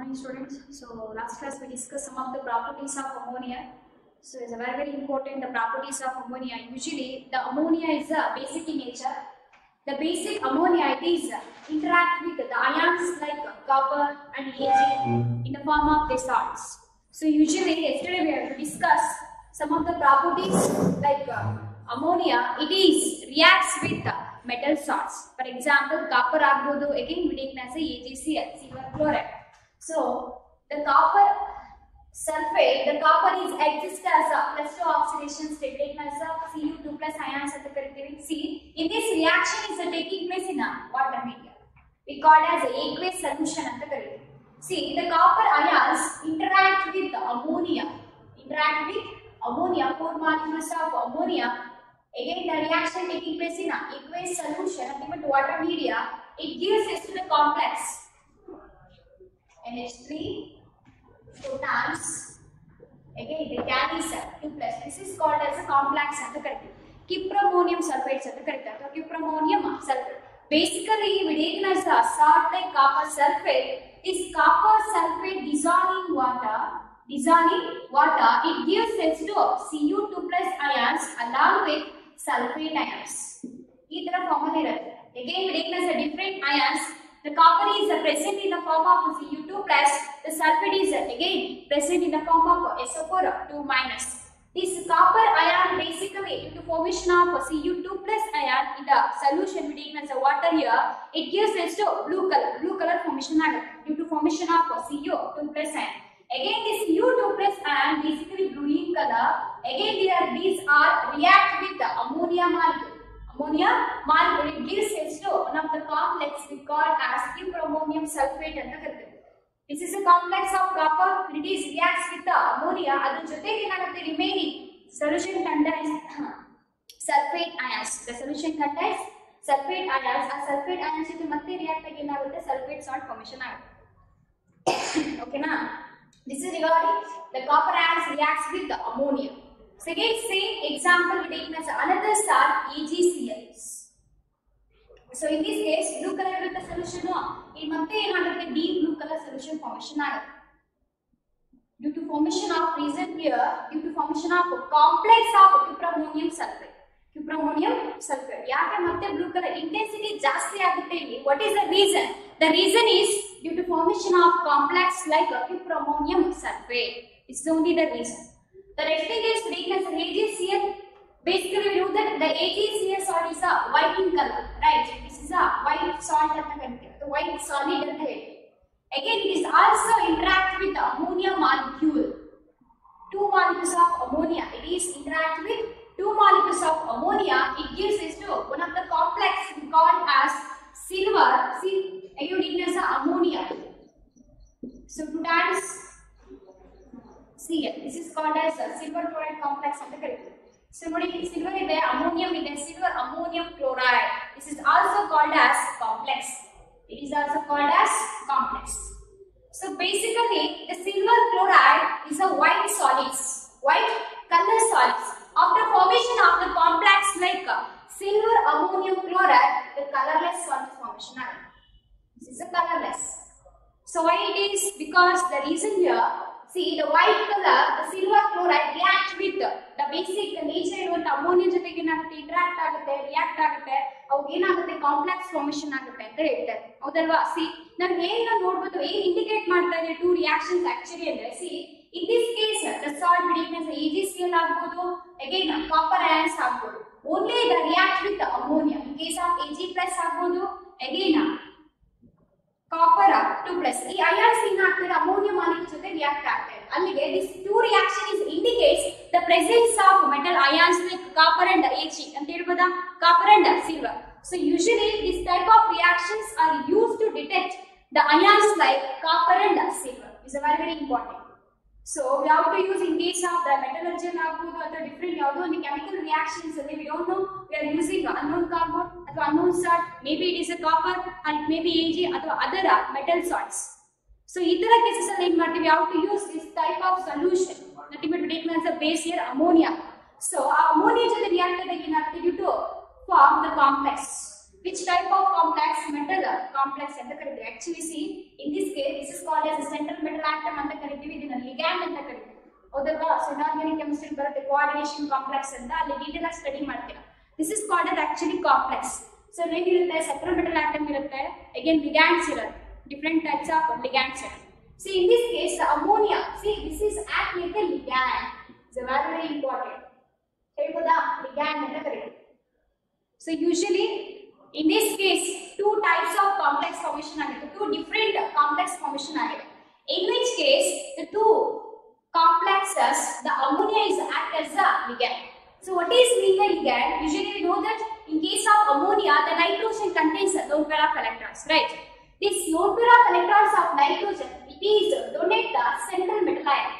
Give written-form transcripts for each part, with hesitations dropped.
morning students. So last class we discussed some of the properties of ammonia. So it's a very important the properties of ammonia. Usually the ammonia is basic in nature. The basic ammonia it is interact with the ions like copper and Ag in the form of the salts. So usually yesterday we have to discuss some of the properties like ammonia. It is reacts with metal salts. For example, copper agbodu again we take as a AgCl, silver chloride. So the copper sulfate, the copper is exists as a plus 2 oxidation state taken as a Cu2 plus ions at the corrective. See, in this reaction is taking place in a water medium. We call it as a aqueous solution at the corrective. See, the copper ions interact with the ammonia. Four molecules of ammonia. Again, the reaction taking place in an aqueous solution, nothing but water media. It gives rise to the complex NH3 photons. Again, the carries 2 plus. This is called as a complex at the corrective. Cyprammonium sulfates at the corrective. So, cyprammonium sulfate. Basically, we take as the salt like copper sulfate. This copper sulfate dissolving water. It gives rise to Cu2 plus ions along with sulfate ions. This formula. Again, we take as a different ions. The copper is present in the form of Cu2 plus. The sulfate is again present in the form of SO4 2 minus. This copper ion basically due to formation of Cu2 plus ion in the solution we take as a water here. It gives rise to blue color formation due to formation of Cu2 plus ion. Again, this Cu2 plus ion basically blue in color. Again, these are react with the ammonia molecule. It gives rise to one of the complex we call as cyprammonium sulfate and the This is a complex of copper. It is reacts with the ammonia. Adar jotege enagutte remaining solution contains sulfate ions. The solution contains sulfate ions. A sulfate ions jothe matte react agi enagutte sulfate salt formation agutte. Okay na? This is regarding the copper ions reacts with the ammonia. Second same example we take as another salt AgCl. So in this case blue color with the solution in matte enagutte deep blue color solution formation agutte. Due to formation of reason here, due to formation of complex of cyprammonium sulfate. Yake matte blue color intensity ಜಾಸ್ತಿ ಆಗುತ್ತೆ ಇಲ್ಲಿ. What is the reason? The reason is due to formation of complex like cyprammonium sulfate. This is only the reason. The next thing is taken as AgCl. Basically, we know that the AgCl salt is a white in color, right? This is a white salt at the white solid at the head. Again, it is also interact with the ammonia molecule. 2 molecules of ammonia. It is interact with 2 molecules of ammonia. It gives rise to one of the complex called as silver. See, again, as ammonia. So, 2 times Cl. This is called as silver chloride complex at the corrective. So, silver is there, ammonium is there, silver ammonium chloride. This is also called as complex. It is also called as complex. So, basically, the silver chloride is a white color solids. After formation of the complex like silver ammonium chloride, the colorless solid formation. This is a colorless. So, why it is? Because the reason here. See, the white color, the silver chloride react with the basic nature iruvanತ ammonia ಜೊತೆಗೆ ಏನಾಗುತ್ತೆ interact ಆಗುತ್ತೆ react ಆಗುತ್ತೆ ಅವು ಏನಾಗುತ್ತೆ complex formation ಆಗುತ್ತೆ ಅಂತ ಹೇಳ್ತಾರೆ ಹೌದಲ್ವಾ see ನಾನು ಏನು ನೋಡಬಹುದು ಏನು ಇಂಡಿಕೇಟ್ ಮಾಡ್ತಾ ಇದೆ two reactions actually ಅಂದ್ರೆ see in this case the salt weakness AgCl ಆಗಬಹುದು again copper ions ಆಗಬಹುದು only the react with the ammonia in case of Ag plus ಆಗಬಹುದು again copper 2 plus. The ions in ammonia molecule react after. This 2 reaction indicates the presence of metal ions like copper and Ag. Copper and silver. So usually this type of reactions are used to detect the ions like copper and silver. This is very important. So we have to use in case of the metallurgy or different chemical reactions. We don't know. We are using unknown carbon or unknown salt. Maybe it is a copper and maybe Ag or other metal salts. So in these cases, we have to use this type of solution. Nothing but taken as a base here ammonia. So ammonia is reacted due to form the complex. Which type of complex? Metal complex ಅಂತ ಕರಿತೀವಿ. Actually C in this case this is called as central metal atom ಅಂತ ಕರಿತೀವಿ, ಇದನ್ನ ligand ಅಂತ ಕರಿತೀವಿ. ಹೌದಲ್ವಾ? So inorganic chemistry ಬರುತ್ತೆ coordination complex ಅಂತ, ಅಲ್ಲಿ ಡೀಟೇಲ್ ಆಗಿ ಸ್ಟಡಿ ಮಾಡ್ತೀರಾ. This is called as actually complex. So ಏನಿರುತ್ತೆ, ಸೆಂಟ್ರಲ್ ಮೆಟಲ್ ಆಟಮ್ ಇರುತ್ತೆ, ಅಗೇನ್ ಲಿಗ್ಯಾಂಡ್ಸ್ ಇರುತ್ತೆ, ಡಿಫರೆಂಟ್ ಟೈಪ್ಸ್ ಆಫ್ ಲಿಗ್ಯಾಂಡ್ಸ್ ಇರುತ್ತೆ. So in this case the ammonia, see this is act like a ligand, it's a very very important. ಹೇಳ್ಬೋದಾ? ligand ಅಂತ ಕರೀತೀವಿ. So usually in this case two types of complex formation ಆಗಿದೆ, two different complex formation ಆಗಿದೆ. In which case the two complexes, the ammonia is act as a ligand. So what is mean by ligand? Usually we know that in case of ammonia the nitrogen contains lone pair of electrons, right? This lone pair of electrons of nitrogen it is donate the central metal ion.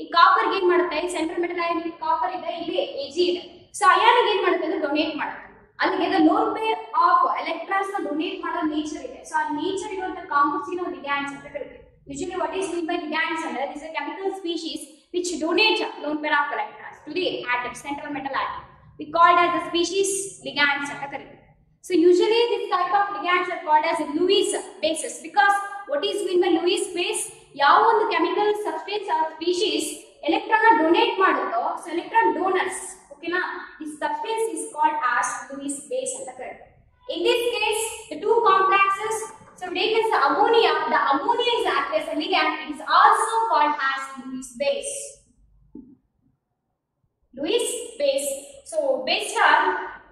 ಈ copper ಏನ್ ಮಾಡುತ್ತೆ, central metal ion ಇಲ್ಲಿ copper ಇದೆ, ಇಲ್ಲಿ Ag ಇದೆ. So ion ಏನ್ ಮಾಡುತ್ತೆ ಅಂದ್ರೆ ಡೊನೇಟ್ ಮಾಡುತ್ತೆ. ಅಲ್ಲಿಗೆ the lone pair of electrons ನ ಡೊನೇಟ್ ಮಾಡೋ ನೇಚರ್ ಇದೆ. ಸೊ ಆ ನೇಚರ್ ಇರುವಂತ ಕಾಂಪೌಂಡ್ಸ್ ನಾವು ಲಿಗ್ಯಾಂಡ್ಸ್ ಅಂತ ಕರಿತೀವಿ. Usually what is mean by ligands ಅಂದ್ರೆ this is a chemical species which donate lone pair of electrons to the atom, central metal atom. We called as the species ligands ಅಂತ ಕರಿತೀವಿ. So usually this type of ligands are called as Lewis bases, because what is mean by Lewis base? ಯಾವ ಒಂದು chemical substance or species electron ನ donate ಮಾಡುತ್ತೋ, so electron donors, ಓಕೆನಾ, this substance is called as Lewis base ಅಂತ ಕರೀತಾರೆ. In this case the two complexes, so take as the ammonia is act as a ligand, it is also called as Lewis base. Lewis base, so based on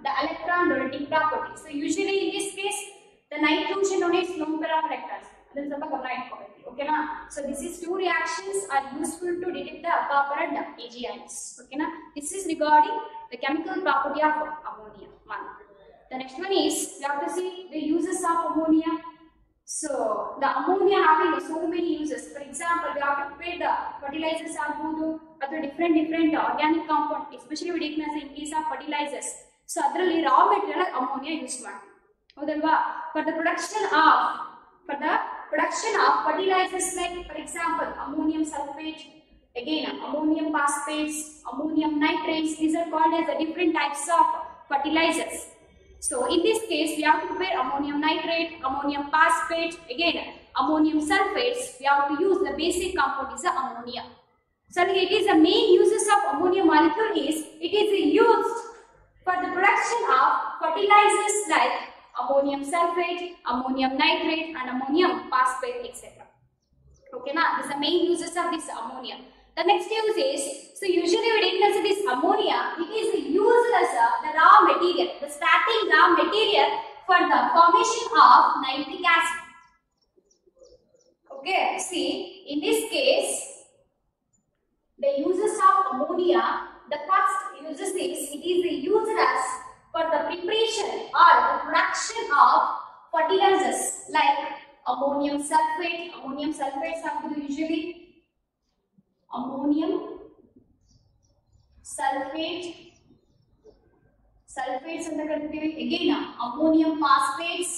the electron donating property. So usually in this case the nitrogen donates lone pair of electrons. Adha ಸ್ವಲ್ಪ ಗಮನ ಇಟ್ಕೊಬೇಕು, ಓಕೆನಾ. So this is two reactions are useful to detect the copper and Ag ions, ಓಕೆನಾ. This is regarding the chemical property of ammonia. One. The next one is we have to see the uses of ammonia. So the ammonia having so many uses. For example, we have to prepare the fertilizers ಆಗ್ಬೋದು ಅಥವಾ different organic compound, especially we take as in case of fertilizers. So ಅದರಲ್ಲಿ raw material ammonia use ಮಾಡ್ತೀವಿ, ಹೌದಲ್ವಾ? For the production of fertilizers like for example ammonium sulfate, again ammonium phosphates, ammonium nitrates, these are called as the different types of fertilizers. So in this case we have to prepare ammonium nitrate, ammonium phosphate, again ammonium sulfates. We have to use the basic compound is the ammonia. So it is the main uses of ammonia molecule is it is used for the production of fertilizers like ammonium sulfate, ammonium nitrate and ammonium phosphate, etc. Okay, now this is the main uses of this ammonia. The next use is, so usually we take this ammonia, it is used as the raw material, the starting raw material for the formation of nitric acid. Okay, see in this case the uses of ammonia, the first uses is it is used as for the preparation or the production of fertilizers like ammonium sulfate. Ammonium sulfates are usually ammonium sulfates ಅಂತ ಕರಿತೀವಿ. Again ammonium phosphates,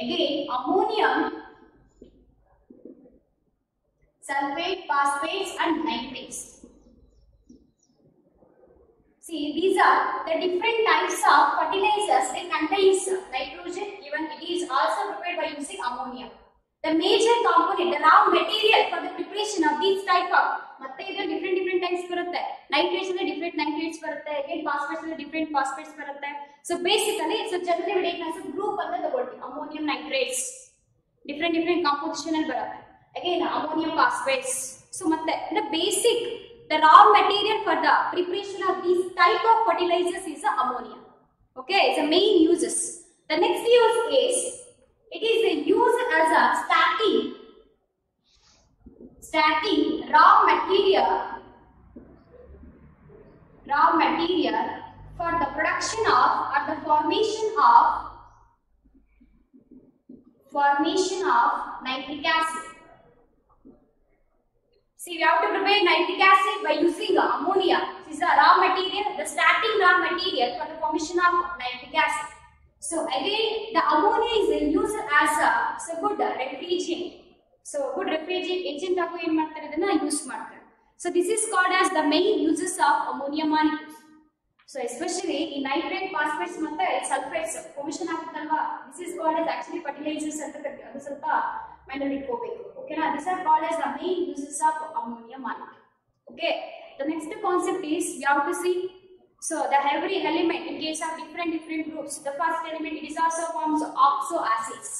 again ammonium sulfate, phosphates and nitrates. See, these are the different types of fertilizers that contains nitrogen, even it is also prepared by using ammonia. The major component, the raw material for the preparation of these type of, ಮತ್ತೆ ಇದು different types ಬರುತ್ತೆ. Nitrates ಅಲ್ಲಿ different nitrates ಬರುತ್ತೆ, again phosphates ಅಲ್ಲಿ different phosphates ಬರುತ್ತೆ. So basically, so generally we take as a group ಅಂತ ತಗೊಳ್ತೀವಿ. Ammonium nitrates different composition ಅಲ್ಲಿ ಬರುತ್ತೆ. Again ammonium phosphates. So ಮತ್ತೆ the basic, the raw material for the preparation of these type of fertilizers is the ammonia. Okay, it's the main uses. The next use is it is used as a starting raw material for the production of or the formation of nitric acid. See, we have to prepare nitric acid by using ammonia. This is the raw material, the starting raw material for the formation of nitric acid. So again, the ammonia is used as a good refrigerant. So good refrigerant agent agu ಏನು ಮಾಡ್ತಾರೆ ಇದನ್ನ use ಮಾಡ್ತಾರೆ. So this is called as the main uses of ammonia molecules. So especially in nitrate, phosphates ಮತ್ತೆ sulfates formation ಆಗುತ್ತಲ್ವಾ, this is called as actually fertilizers ಅಂತ ಕರೀತೀವಿ. ಅದು ಸ್ವಲ್ಪ ಮೈಂಡಲ್ಲಿ ಇಟ್ಕೋಬೇಕು. ಓಕೆನಾ? These are called as the main uses of ammonia molecule. Okay. The next concept is we have to see. So the every element in case of different groups. The first element it is also forms oxo acids.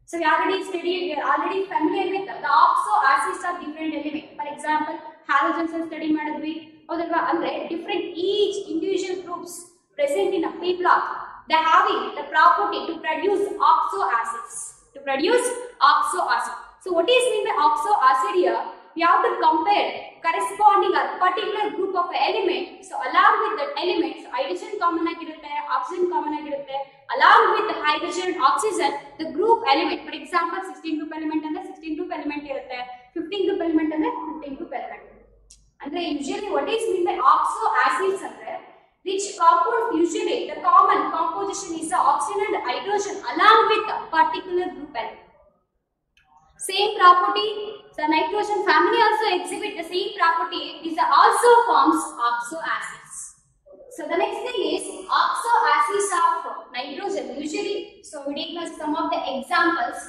So we already studied. We are already familiar with the oxo acids of different element. For example, halogens study ಮಾಡಿದ್ವಿ. ಹೌದಲ್ವಾ? ಅಂದ್ರೆ different each individual groups present in a P block, they having the property to produce oxo acids. To produce oxo acid. So what is mean by oxo acid here? We have to compare corresponding a particular group of element. So along with that element, so hydrogen common ಆಗಿರುತ್ತೆ, oxygen common ಆಗಿರುತ್ತೆ. Along with the hydrogen and oxygen, the group element. For example, 16 group element ಅಂದ್ರೆ 16 group element ಇರುತ್ತೆ, 15 group element ಅಂದ್ರೆ 15 group element. ಅಂದ್ರೆ usually what is mean by oxo acids ಅಂದ್ರೆ which compounds usually the common composition is the oxygen and hydrogen along with a particular group element. Same property, the nitrogen family also exhibit the same property. These are also forms oxo acids. So the next thing is oxo acids of nitrogen usually. So we take some of the examples.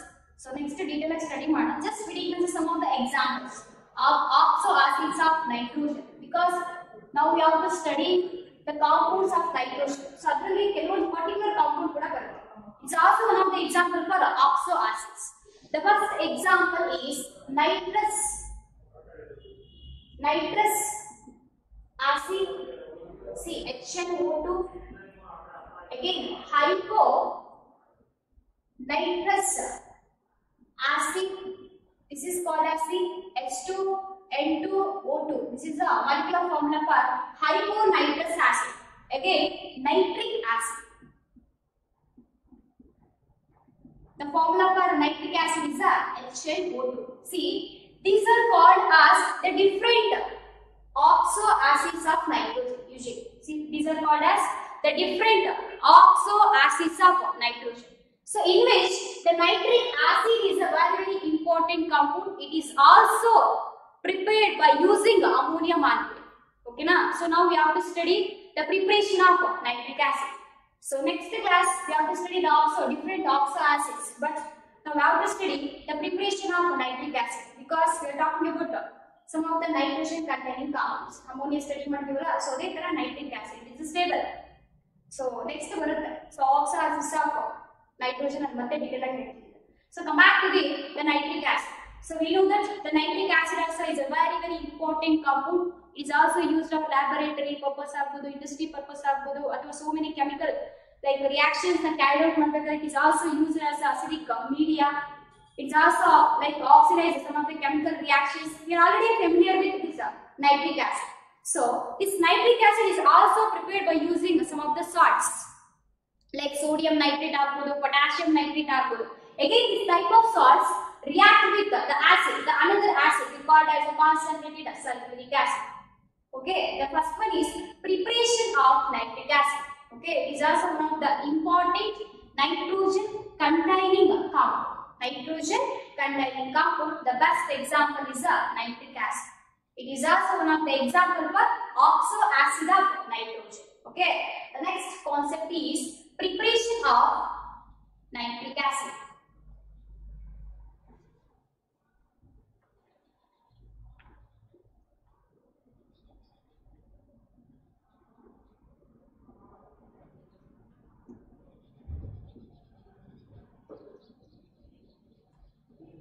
So next detail study ಮಾಡೋಣ. Just we take some of the examples of oxo acids of nitrogen, because now we have to study the compounds of nitrogen. So ಅದರಲ್ಲಿ ಕೆಲವೊಂದು particular compound ಕೂಡ ಬರುತ್ತೆ. It's also one of the example for oxo acids. The first example is nitrous acid, CHNO2. Again, hypo nitrous acid. This is called as the H2N2O2. This is a molecular formula for hypo nitrous acid. Again, nitric acid. The formula for nitric acid is HNO2. See, these are called as the different oxo acids of nitrogen. Usually, see, these are called as the different oxo acids of nitrogen. So, in which the nitric acid is a very important compound. It is also prepared by using ammonia molecule. Okay, na? So now we have to study the preparation of nitric acid. So next class we have to study the different oxo acids, but now we have to study the preparation of nitric acid, because we are talking about some of the nitrogen containing compounds. Ammonia study ಮಾಡ್ತೀವಲ್ಲ, so ಅದೇ ತರ nitric acid it is stable. So next ಬರುತ್ತೆ. So oxo acids of nitrogen and ಮತ್ತೆ detail ಆಗಿ ಹೇಳ್ತೀನಿ. So come back to the nitric acid. So we know that the nitric acid also is a very important compound. It is also used for laboratory purpose ಆಗ್ಬೋದು, industry purpose ಆಗ್ಬೋದು, ಅಥವಾ so many chemical like reactions and carried out ಮಾಡ್ಬೇಕಾದ್ರೆ it is also used as acidic media. It's also like oxidize some of the chemical reactions. We are already familiar with this nitric acid. So this nitric acid is also prepared by using some of the salts like sodium nitrate ಆಗ್ಬೋದು, potassium nitrate ಆಗ್ಬೋದು. Again, this type of salts react with the acid, the another acid called as a concentrated sulfuric acid. Okay, the first one is preparation of nitric acid. Okay, it is also one of the important nitrogen containing compound. Nitrogen containing compound, the best example is nitric acid. It is also one of the example for oxo acid of nitrogen. Okay, the next concept is preparation of nitric acid.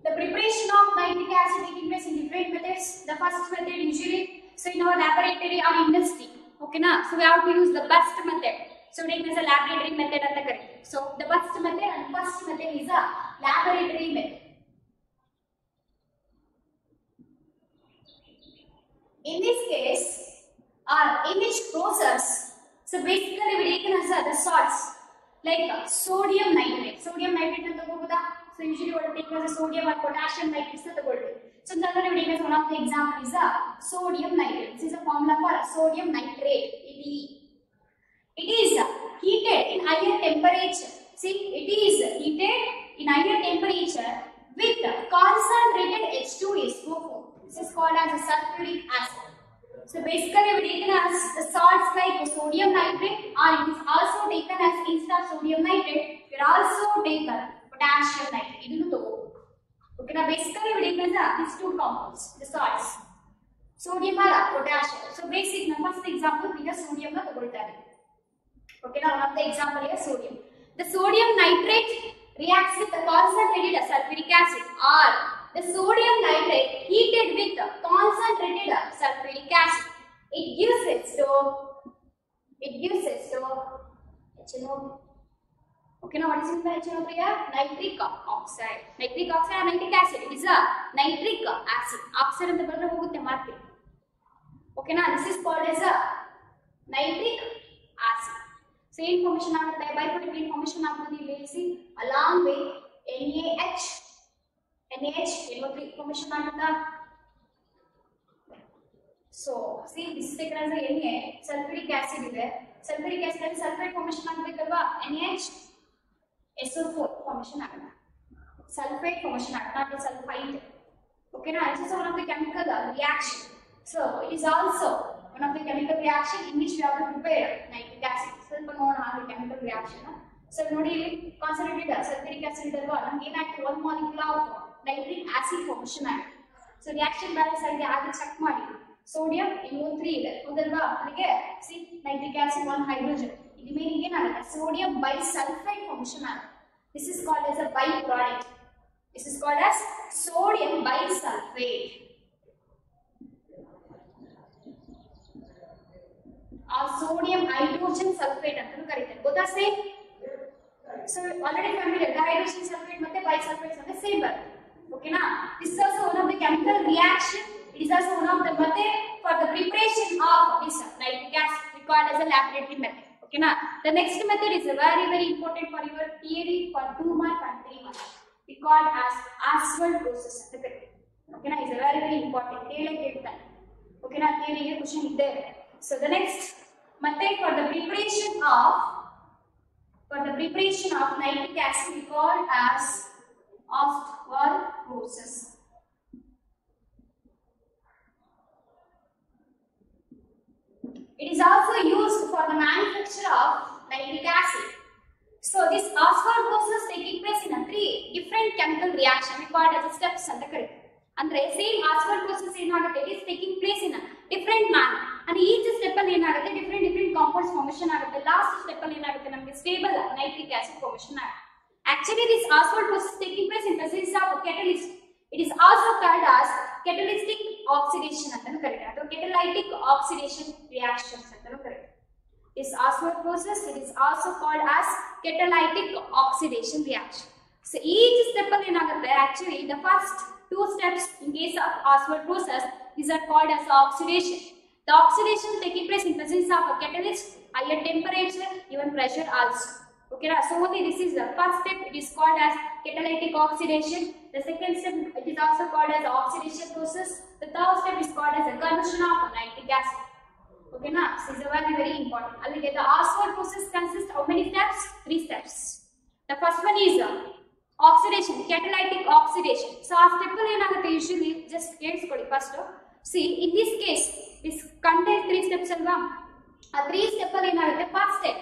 The preparation of nitric acid taking place in different methods. The first method usually, so in our laboratory or industry, okay na? So we have to use the best method. So taking as a laboratory method and the correct. So the best method and first method is a laboratory method. In this case, our image process. So basically we taken as the salts like sodium nitrate. Sodium nitrate and the So usually what we take as a sodium or potassium nitrate is the gold. So the other we take as one of the example is a sodium nitrate. This is a formula for sodium nitrate. It is heated in higher temperature. See, it is heated in higher temperature with concentrated H2SO4. This is called as a sulfuric acid. So basically we taken as the salts like sodium nitrate, or it is also taken as instead of sodium nitrate, we are also taken potassium nitrate. Idunu to. Okay, now basically we taken as these two compounds, the salts. Sodium or potassium. So basic na first example we have sodium na tagoltare. Okay, now one of the example is sodium. The sodium nitrate reacts with the concentrated sulfuric acid, or the sodium nitrate heated with concentrated sulfuric acid. It gives it to HNO. Okay, now what is in the HNO, Priya? Nitric oxide. Nitric oxide or nitric acid? It is a nitric acid. Oxide and the brother hogutte market. Okay, now this is called as a nitric acid. Same formation agutte, byproduct formation agutte ಇಲ್ಲಿ along with NaH, NO3 formation agutta. So see, this is taken as a Na, sulfuric acid ide. Sulfuric acid and sulfate formation agbekalva, NaH SO4 formation agutta. Sulfate formation agutta, not sulfite. Okay, now this is one of the chemical reaction. So it is also one of the chemical reaction in which we have to prepare nitric acid. So we know how the chemical reaction. So nodi concentrated sulfuric acid idalva, namge ಏನಾಯ್ತು one molecule of nitric acid formation ಆಗಿದೆ. So reaction balance ಆಗಿದೆ, ಆಗ check ಮಾಡಿ. Sodium NO3 ಇದೆ ಹೌದಲ್ವಾ, ಅಲ್ಲಿಗೆ C nitric acid one hydrogen, ಇದು ಮೇಲಿಗೆ ಏನಾಗುತ್ತೆ sodium bisulfite formation ಆಗುತ್ತೆ. This is called as a byproduct. This is called as sodium bisulfate. Or sodium hydrogen sulfate ಅಂತಲೂ ಕರೀತಾರೆ. ಗೊತ್ತಾ same? So already familiar, the hydrogen sulfate ಮತ್ತೆ bisulfate are the same bರುತ್ತೆ. Okay na? This is also one of the chemical reaction. It is also one of the method for the preparation of this nitric acid required as a laboratory method. Okay na? The next method is very important for your theory for 2 mark and 3 mark. We called as Ostwald process. Okay na? It's a very important. Okay na? Theory question is there. So the next method for the preparation of nitric acid we called as Ostwald process. It is also used for the manufacture of nitric acid. So this Ostwald process taking place in a 3 different chemical reaction we called as steps anta karite. Andre same Ostwald process enagutte, it is taking place in a different manner, and each step alli enagutte different compounds formation agutte. Last step alli enagutte namage stable nitric acid formation agutte. Actually this Ostwald process taking place in presence of catalyst. It is also called as catalytic oxidation antanu karite, or catalytic oxidation reactions antanu karite. This Ostwald process, it is also called as catalytic oxidation reaction. So each step alli enagutte, actually the first 2 steps in case of Ostwald process, these are called as oxidation. The oxidation taking place in presence of a catalyst, higher temperature, even pressure also. Okay, so only this is the first step, it is called as catalytic oxidation. The second step, it is also called as oxidation process. The third step is called as a conversion of nitric acid. Okay, now this is very important. The Ostwald process consists of how many steps? 3 steps. The first one is oxidation, catalytic oxidation. So our step usually just ಕೇಳಿಸ್ಕೊಳ್ಳಿ first. See, in this case, this contains 3 steps alva. ಆ 3 step ಅಲ್ಲಿ ಏನಾಗುತ್ತೆ, first step,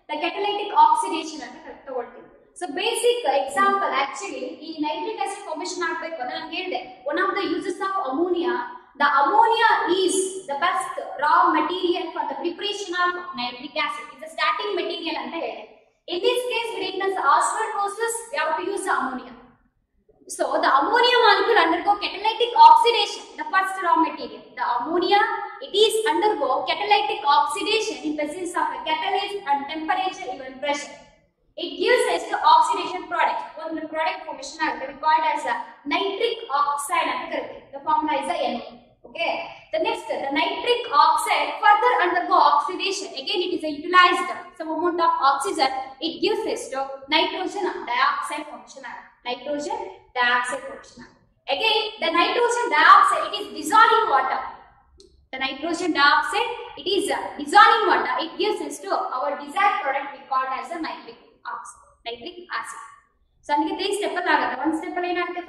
the catalytic oxidation ಅಂತ ತಗೊಳ್ತೀವಿ. So basic example, actually ಈ nitric acid formation ಆಗಬೇಕು ಅಂದ್ರೆ ನಾನು ಹೇಳಿದೆ, one of the uses of ammonia, the ammonia is the best raw material for the preparation of nitric acid. It's a starting material ಅಂತ ಹೇಳಿದೆ. In this case, we take the Ostwald process, we have to use the ammonia. So the ammonia molecule undergo catalytic oxidation, the first raw material. The ammonia, it is undergo catalytic oxidation in presence of a catalyst and temperature, even pressure. It gives us the oxidation product. One product formation is called as a nitric oxide. The formula is a Na. Okay. The next, the nitric oxide further undergo oxidation. Again, it is a utilized some amount of oxygen. It gives us to nitrogen dioxide formation. Nitrogen dioxide formation. Again, the nitrogen dioxide, it is dissolving water. The nitrogen dioxide, it is dissolving water. It gives us to our desired product we call as a nitric oxide, nitric acid. So, 3 steps. One step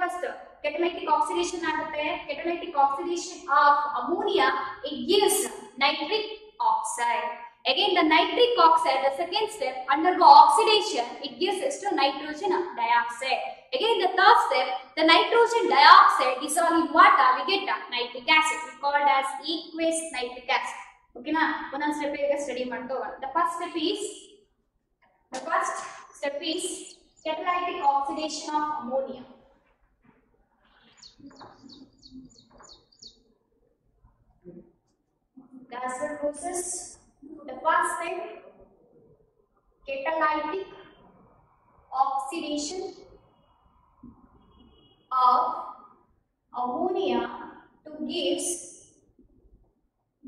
first, catalytic oxidation ಆಗುತ್ತೆ. Catalytic oxidation of ammonia, it gives nitric oxide. Again the nitric oxide, the second step, undergo oxidation, it gives us to nitrogen dioxide. Again the third step, the nitrogen dioxide dissolve in water, we get nitric acid, we called as aqueous nitric acid. Okay na, one step ಈಗ study ಮಾಡ್ತಾ ಹೋಗೋಣ. The first step is catalytic oxidation of ammonia. That's the process. The first step, catalytic oxidation of ammonia to gives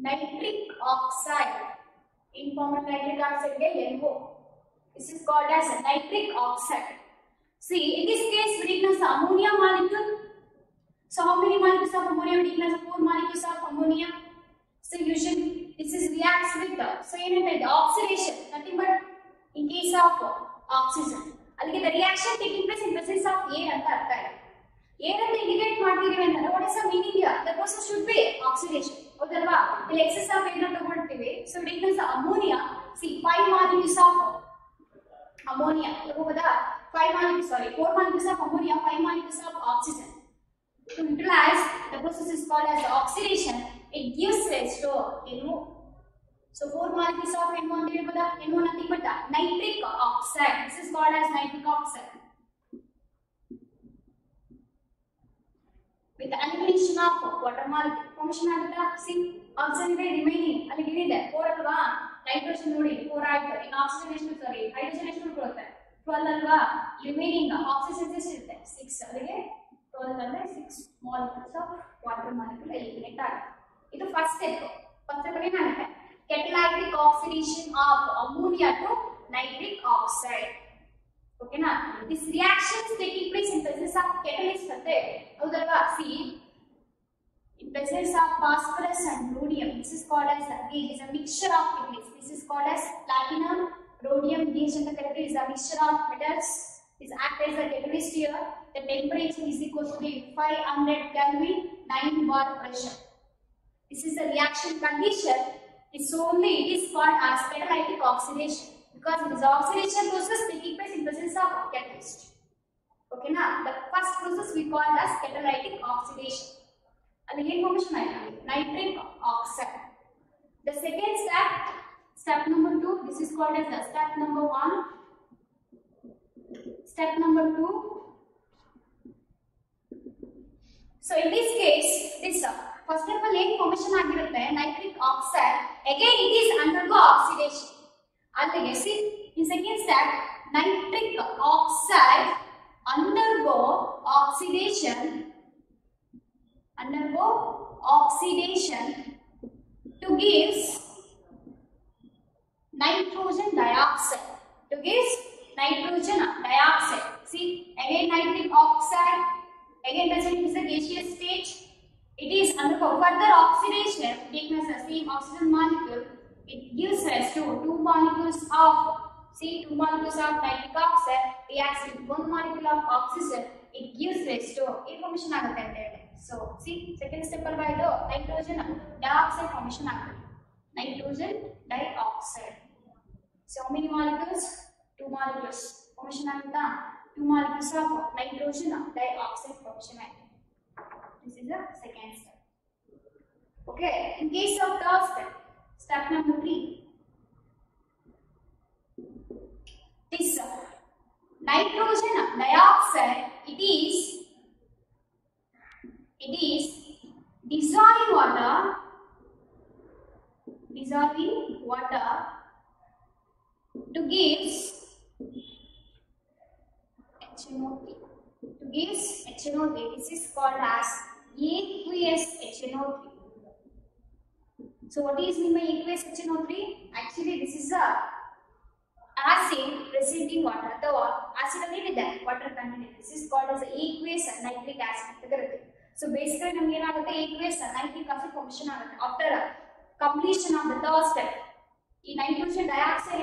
nitric oxide. In form of nitric oxide, NO. This is called as nitric oxide. See, in this case, we take the ammonia molecule. So, how many molecules of ammonia? We take 4 molecules of ammonia. So, usually this is reacts with the oxidation, nothing but in case of oxygen. Allige the reaction taking place in presence of air anta artha ide. Air anta indicate ಮಾಡ್ತಿದೀವಿ ಅಂತಂದ್ರೆ what is the meaning here? The process should be oxidation. ಹೌದಲ್ವಾ? ಇಲ್ಲಿ excess of air ನ ತಗೊಳ್ತೀವಿ. So, we take the ammonia. See, 5 molecules of ammonia. ತಗೋಬೋದಾ? 4 molecules of ammonia, 5 molecules of oxygen. To utilize, the process is called as oxidation. It gives rise to NO. So 4 molecules of NO and NO nothing but nitric oxide. This is called as nitric oxide. With the elimination of water molecule, formation agutta. See, oxygen is remaining. Ali gilide 4 alva, nitrogen nodi 4 ಆಯ್ತು. ಇನ್ನು oxygen ಎಷ್ಟು ಸಾರಿ hydrogen ಎಷ್ಟು ಉಳಿಯುತ್ತೆ 12 ಅಲ್ವಾ. remaining oxygen ಎಷ್ಟು ಇರುತ್ತೆ 6. ಅಲ್ಲಿಗೆ 12 ಅಂದ್ರೆ 6 molecules of water molecule eliminate ಆಗುತ್ತೆ. ಇದು ಫಸ್ಟ್ ಸ್ಟೆಪ್. ಫಸ್ಟ್ ಸ್ಟೆಪ್ ಏನಾಗುತ್ತೆ? catalytic oxidation of ammonia to nitric oxide. Okay na? This reaction is taking place in presence of catalyst ante. ಹೌದಲ್ವಾ? See, in presence of phosphorus and rhodium, this is called as it is a mixture of catalysts. This is called as platinum, rhodium, these and the character is a mixture of metals. This act as a catalyst here. The temperature is equal to 500 Kelvin, 9 bar pressure. This is the reaction condition. It is called as catalytic oxidation because it is oxidation process taking place in presence of catalyst. Okay na? The first process we call as catalytic oxidation. And again formation nitric oxide. The second step number 2, this is called as the step number 1. Step number 2. So in this case, this first step formation ಆಗಿರುತ್ತೆ nitric oxide. Again it is undergo oxidation. Allige see, in second step nitric oxide undergo oxidation to give nitrogen dioxide. See, again nitric oxide, again present is a gaseous stage. It is undergo further oxidation, taking the same oxygen molecule. It gives rise to 2 molecules of nitric oxide reacts with 1 molecule of oxygen. It gives rise to formation ಆಗುತ್ತೆ ಅಂತ ಹೇಳಿ. So see, second step ಅಲ್ಲಿ ಇದು nitrogen dioxide formation ಆಗುತ್ತೆ. Nitrogen dioxide. So how many molecules? 2 molecules formation ಆಗುತ್ತಾ? 2 molecules of nitrogen dioxide formation ಆಗುತ್ತೆ. This is the second step. Okay, in case of third step, step number 3. This nitrogen dioxide, it is dissolving water to give HNO3. This is called as aqueous HNO3. So what is mean by aqueous HNO3? Actually this is a acid presenting water. The acid already water content. This is called as aqueous nitric acid. So basically we have aqueous nitric acid formation after completion of the third step. Nitrogen dioxide